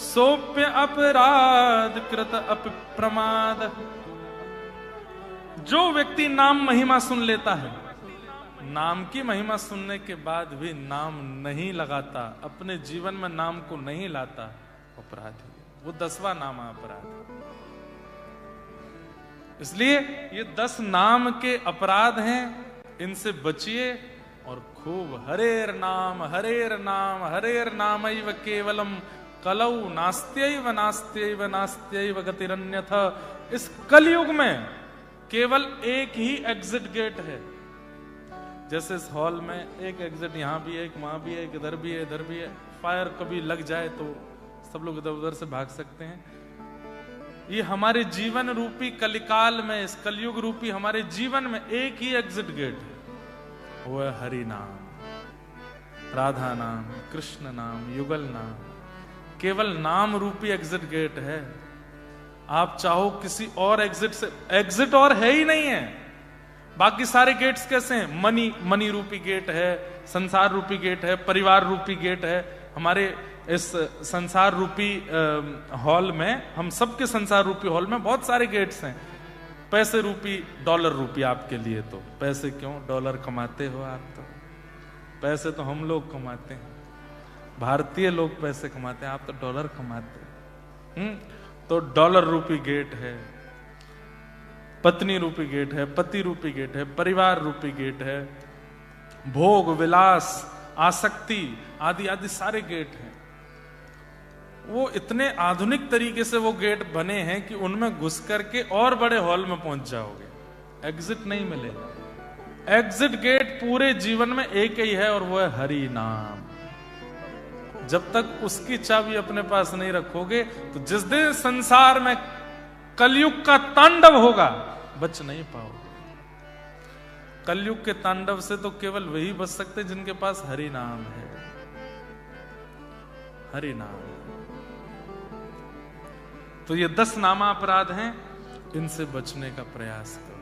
S1: सोप्य अपराध कृत अप्रमाद। जो व्यक्ति नाम महिमा सुन लेता है, नाम की महिमा सुनने के बाद भी नाम नहीं लगाता, अपने जीवन में नाम को नहीं लाता, अपराधी है। वो 10वां नाम अपराध है। इसलिए ये 10 नाम के अपराध हैं, इनसे बचिए और खूब हरेर नाम नामैव केवलम कलौ नास्त्यैव नास्त्यैव नास्त्यैव गतिरन्यथ। इस कलयुग में केवल एक ही एग्जिट गेट है। जैसे इस हॉल में एक एग्जिट यहां भी है, एक वहां भी है, एक इधर भी है, इधर भी है। फायर कभी लग जाए तो सब लोग इधर उधर से भाग सकते हैं। ये हमारे जीवन रूपी कलिकाल में, इस कलयुग रूपी हमारे जीवन में एक ही एग्जिट गेट है, वो है हरि नाम, राधा नाम, कृष्ण नाम, युगल नाम। केवल नाम रूपी एग्जिट गेट है। आप चाहो किसी और एग्जिट से, एग्जिट और है ही नहीं है। बाकी सारे गेट्स कैसे हैं? मनी रूपी गेट है, संसार रूपी गेट है, परिवार रूपी गेट है। हमारे इस संसार रूपी हॉल में, हम सबके संसार रूपी हॉल में बहुत सारे गेट्स हैं। पैसे रूपी, डॉलर रूपी आपके लिए तो पैसे क्यों, डॉलर कमाते हो आप तो। पैसे तो हम लोग कमाते हैं, भारतीय लोग पैसे कमाते हैं, आप तो डॉलर कमाते हैं। तो डॉलर रूपी गेट है, पत्नी रूपी गेट है, पति रूपी गेट है, परिवार रूपी गेट है, भोग विलास आसक्ति आदि आदि सारे गेट हैं। वो इतने आधुनिक तरीके से वो गेट बने हैं कि उनमें घुस करके और बड़े हॉल में पहुंच जाओगे, एग्जिट नहीं मिलेगा। एग्जिट गेट पूरे जीवन में एक ही है और वो है हरि नाम। जब तक उसकी चाबी अपने पास नहीं रखोगे तो जिस दिन संसार में कलयुग का तांडव होगा, बच नहीं पाओगे। कलयुग के तांडव से तो केवल वही बच सकते जिनके पास हरि नाम है। हरि नाम। तो ये 10 नामा अपराध हैं, इनसे बचने का प्रयास करो,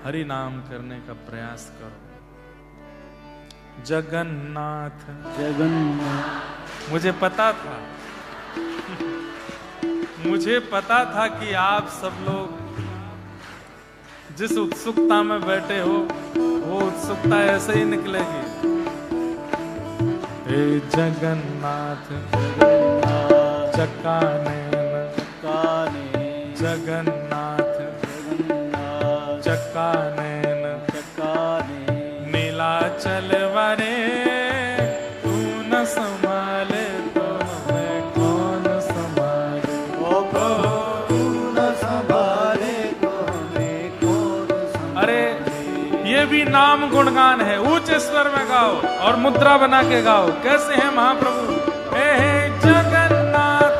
S1: हरि नाम करने का प्रयास करो। जगन्नाथ जगन्नाथ। मुझे पता था कि आप सब लोग जिस उत्सुकता में बैठे हो वो उत्सुकता ऐसे ही निकलेगी। हे जगन्नाथ चकानैन जगन्नाथ चकानैन नीलाचल वरे तू न संभाले तो हमें कौन संभाले। ओ प्रभु तू न संभाले तो हमें कौन संभाले। अरे ये भी नाम गुणगान है, ऊंचे स्वर में गाओ और मुद्रा बना के गाओ। कैसे हैं महाप्रभु? हे जगन्नाथ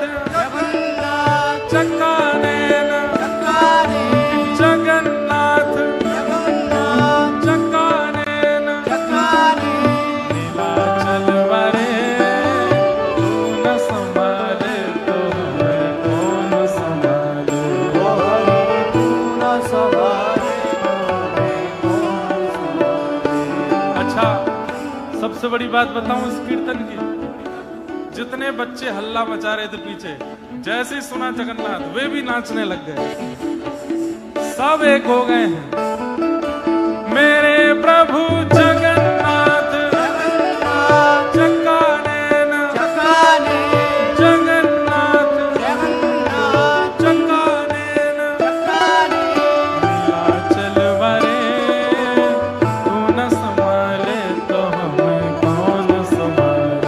S1: चकानैन जगन्नाथ चकानैन नीलाचल वरे तू न संभाले तो हमें कौन संभाले। तू न संभाले तो हमें कौन संभाले। अच्छा, सबसे बड़ी बात बताऊं इस कीर्तन की, जितने बच्चे हल्ला मचा रहे थे पीछे, जैसे ही सुना जगन्नाथ वे भी नाचने लग गए, सब एक हो गए हैं। मेरे प्रभु जगन्नाथ चकानैन जगन्नाथ चकानैन नीलाचल वरे तू न संभाले तो हमें कौन संभाले।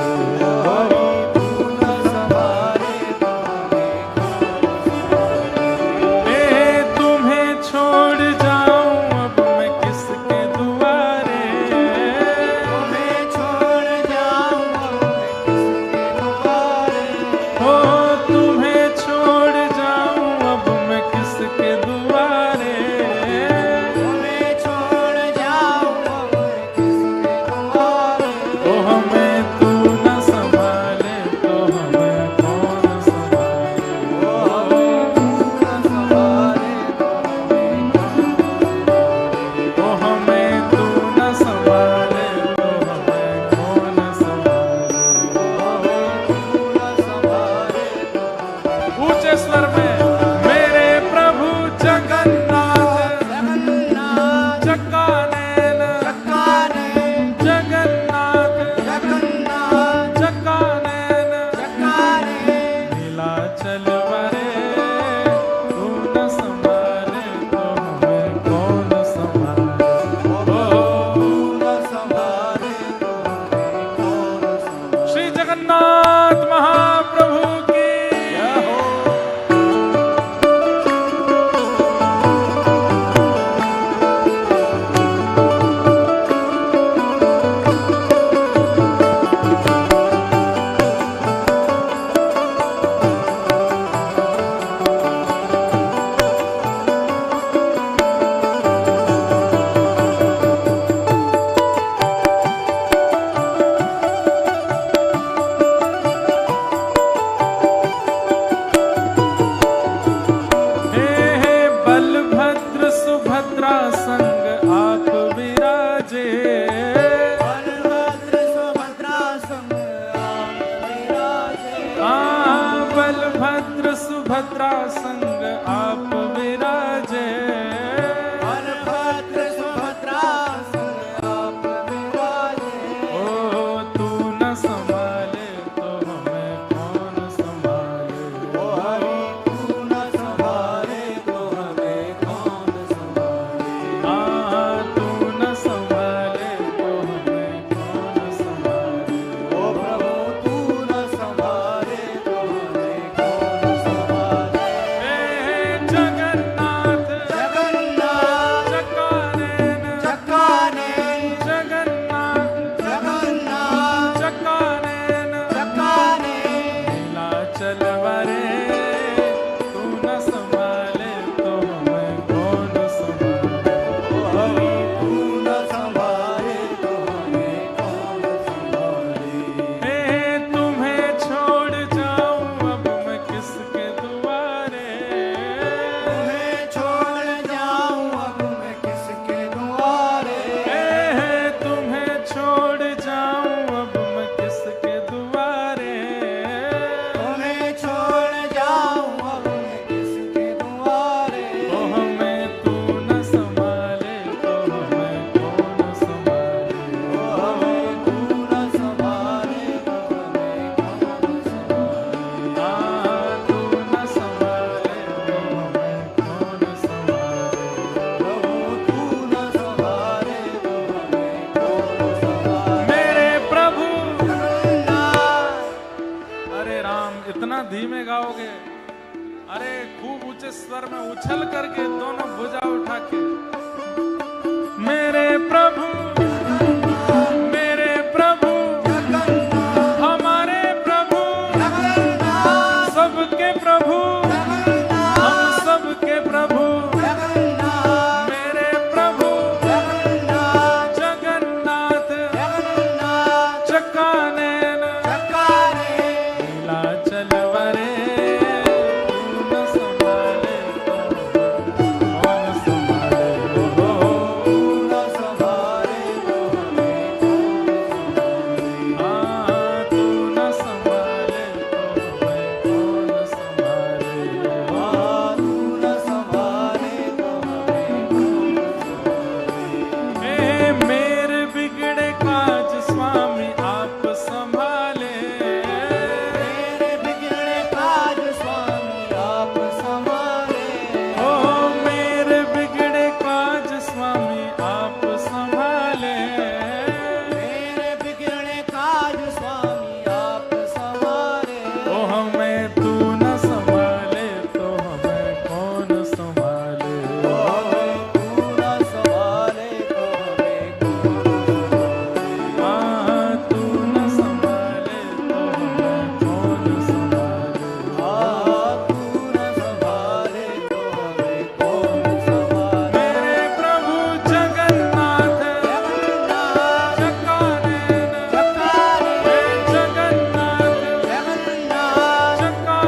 S1: तुम्हें छोड़ जाऊं अब मैं किसके दुआरे। बलभद्र सुभद्रा संग आप विराजे,
S2: बलभद्र सुभद्रा संग आप विराजे।
S1: ओ तू न संभाले तो हमें कौन संभाले,
S2: ओ हरि तू न संभाले तो हमें कौन संभाले।
S1: तू न संभाले तो हमें कौन संभाले,
S2: ओ प्रभु तू न संभाले तो हमें कौन संभाले।
S1: हे जगन्नाथ
S2: जगन्नाथ
S1: चकानन,
S2: चकानन
S1: जगन्नाथ
S2: जगन्नाथ
S1: चकानन,
S2: चकानन
S1: नीलाचल वरे तू न संभाले तो हमें कौन संभाले,
S2: ओ हरि तू न संभाले तो हमें कौन संभाले।
S1: हे तुम्हें छोड़ जाऊं अब मैं किसके दुआरे,
S2: तुम्हें छोड़ जाऊं अब मैं किसके द्वारे।
S1: हे तुम्हें छोड़ जाऊं अब मैं किसके दुआरे,
S2: तुम्हें छोड़ जाऊं अब मैं किसके द्वारे।
S1: ओ हमें तू न संभाले तो हमें कौन संभाले,
S2: ओ हमें तू न संभाले तो हमें कौन संभाले।
S1: तू न संभाले तो हमें कौन संभाले,
S2: प्रभु तू न संभाले तो हमें कौन संभाले।
S1: मेरे प्रभु।
S2: जगन्नाथ
S1: अरे राम, इतना धीमे गाओगे? अरे खूब ऊंचे स्वर में उछल करके दोनों भुजा उठा के, मेरे प्रभु, मेरे प्रभु,
S2: जगन्नाथ
S1: हमारे प्रभु,
S2: जगन्नाथ
S1: सबके प्रभु, हम सबके प्रभु,
S2: जगन्नाथ
S1: मेरे प्रभु
S2: जगन्नाथ
S1: जगन्नाथ
S2: जगन्नाथ
S1: चकानन,
S2: चकाने
S1: नीलाचल वरे तू न संभाले तो कौन संभाले,
S2: तू न संभाले तो हमें कौन संभाले।
S1: तू न संभाले तो हमें कौन संभाले,
S2: तू न संभाले तो हमें कौन संभाले।
S1: हे मेरे बिगड़े काज स्वामी आप संभाले,
S2: मेरे बिगड़े काज स्वामी आप संभाले।
S1: ओ मेरे बिगड़े काज स्वामी आप संभाले,
S2: मेरे बिगड़े काज स्वामी आप संभाले।
S1: ओ हमें तू न संभाले तो हमें कौन संभाले,
S2: ओ हमें तू न संभाले तो हमें कौन संभाले।
S1: तू न संभाले तो हमें कौन संभाले,
S2: तू न संभाले तो हमें कौन संभाले।
S1: मेरे प्रभु जगन्नाथ
S2: जगन्नाथ
S1: चकानन,
S2: चकाने
S1: हे जगन्नाथ
S2: जगन्नाथ
S1: चकानन,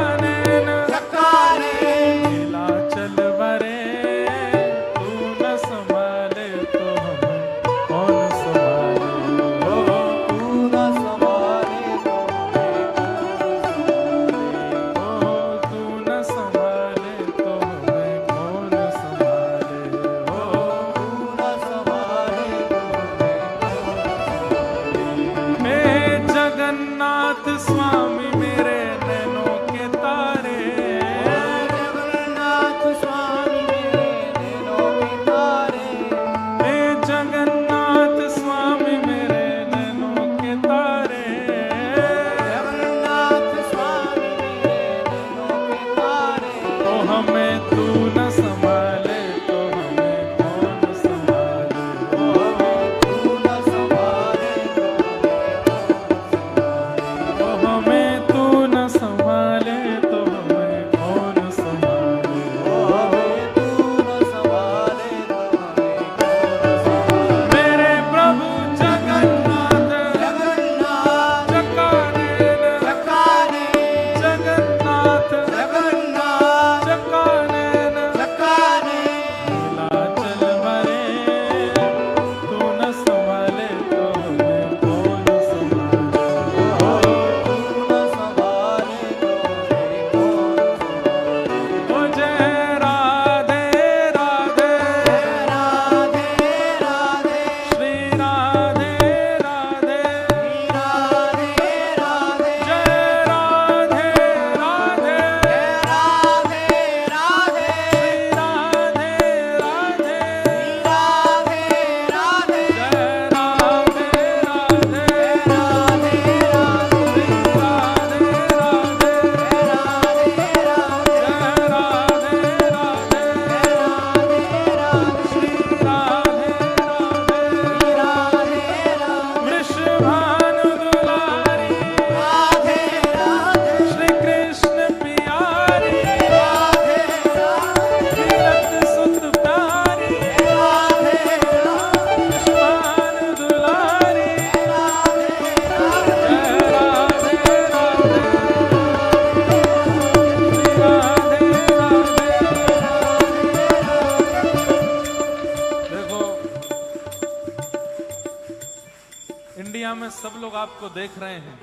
S1: सब लोग आपको देख रहे हैं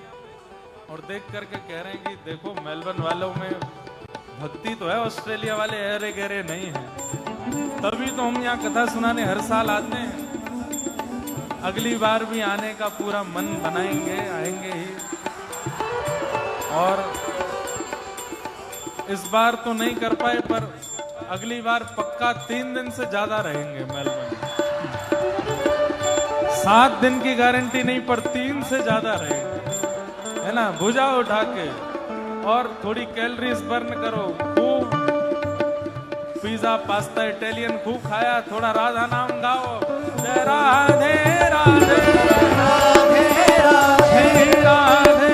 S1: और देख करके कह रहे हैं कि देखो मेलबर्न वालों में भक्ति तो है, ऑस्ट्रेलिया वाले अरे गहरे नहीं है, तभी तो हम यहाँ कथा सुनाने हर साल आते हैं। अगली बार भी आने का पूरा मन बनाएंगे, आएंगे ही। और इस बार तो नहीं कर पाए, पर अगली बार पक्का 3 दिन से ज्यादा रहेंगे मेलबर्न। 7 दिन की गारंटी नहीं, पर 3 से ज्यादा रहेंगे, है ना। भुजा उठा के और थोड़ी कैलोरीज बर्न करो, खूब पिज्जा पास्ता इटालियन खूब खाया, थोड़ा राधा नाम गाओ, जय राधे राधे राधे राधे राधे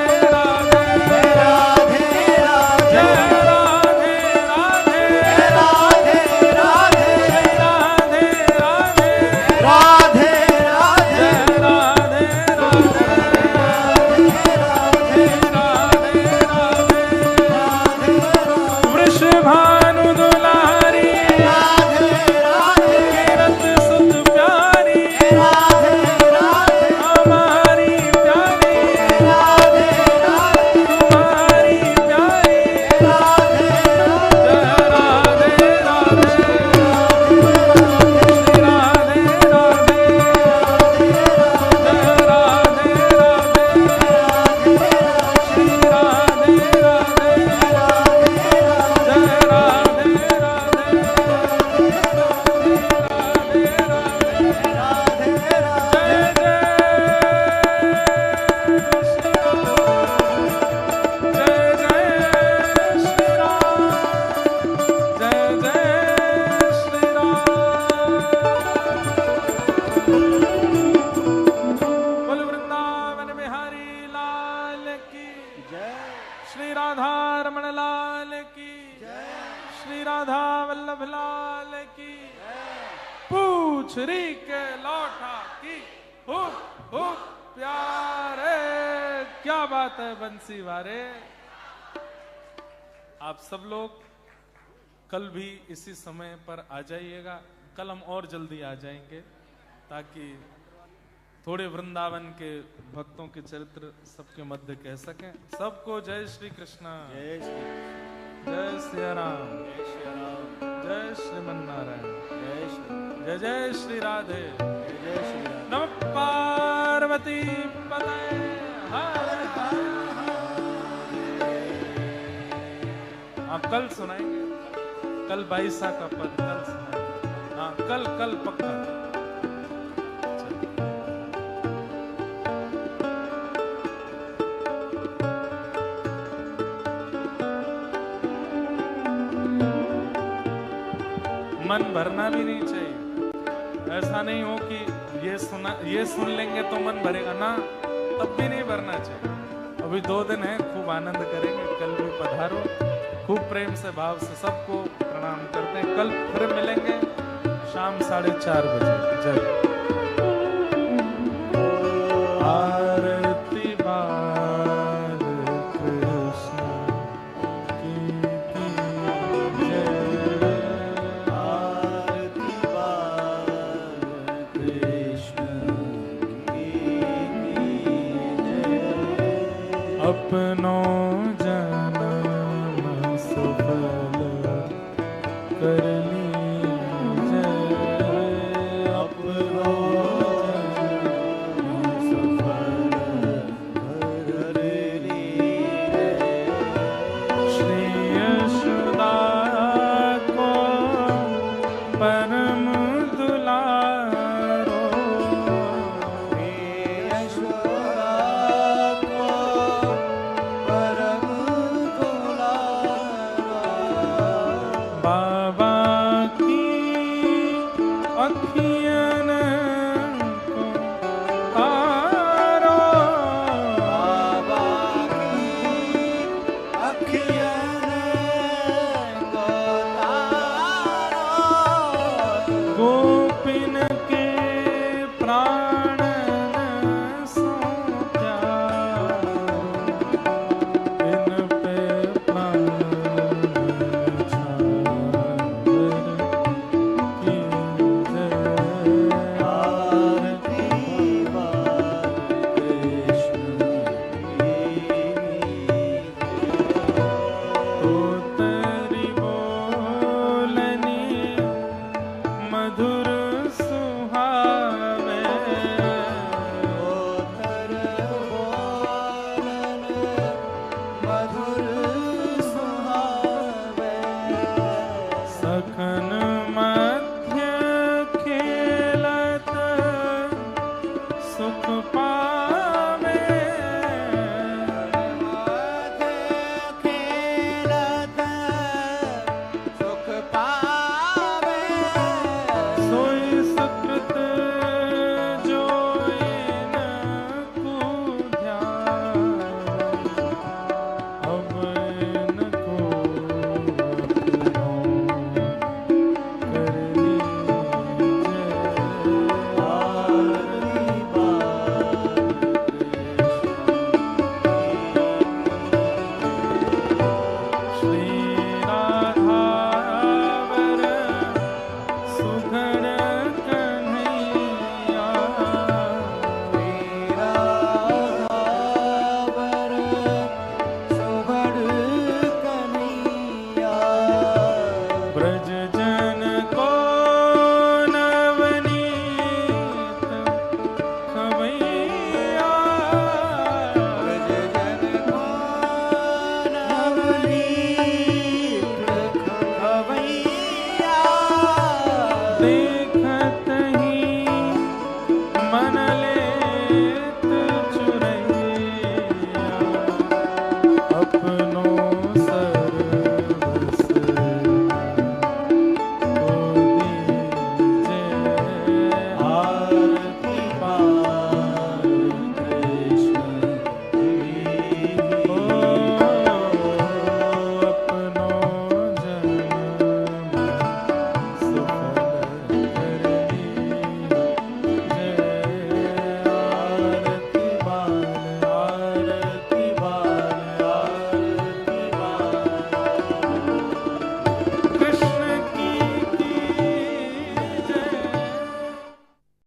S1: पूछरी के लौटा की प्यारे, क्या बात है बंसी वारे। आप सब लोग कल भी इसी समय पर आ जाइएगा। कल हम और जल्दी आ जाएंगे ताकि थोड़े वृंदावन के भक्तों के चरित्र सबके मध्य कह सकें। सबको जय श्री कृष्णा,
S2: जय श्री
S1: जय सिया राम, जय श्रीमन नारायण, जय जय श्री राधे, नमः पार्वती पते हर हर। आप कल सुनाएंगे, कल 22 का पद कल सुनाएंगे। हाँ कल पक्का। मन भरना भी नहीं चाहिए। ऐसा नहीं हो कि ये सुन लेंगे तो मन भरेगा ना, तब भी नहीं भरना चाहिए। अभी 2 दिन है, खूब आनंद करेंगे। कल भी पधारो, खूब प्रेम से भाव से सबको प्रणाम करते हैं। कल फिर मिलेंगे शाम 4:30 बजे। जय आरती बाल कृष्ण की जय,
S2: आरती बाल कृष्ण की जय।
S1: अपनों जन्म सफल कर लीजिए,
S2: अपनों
S1: लखन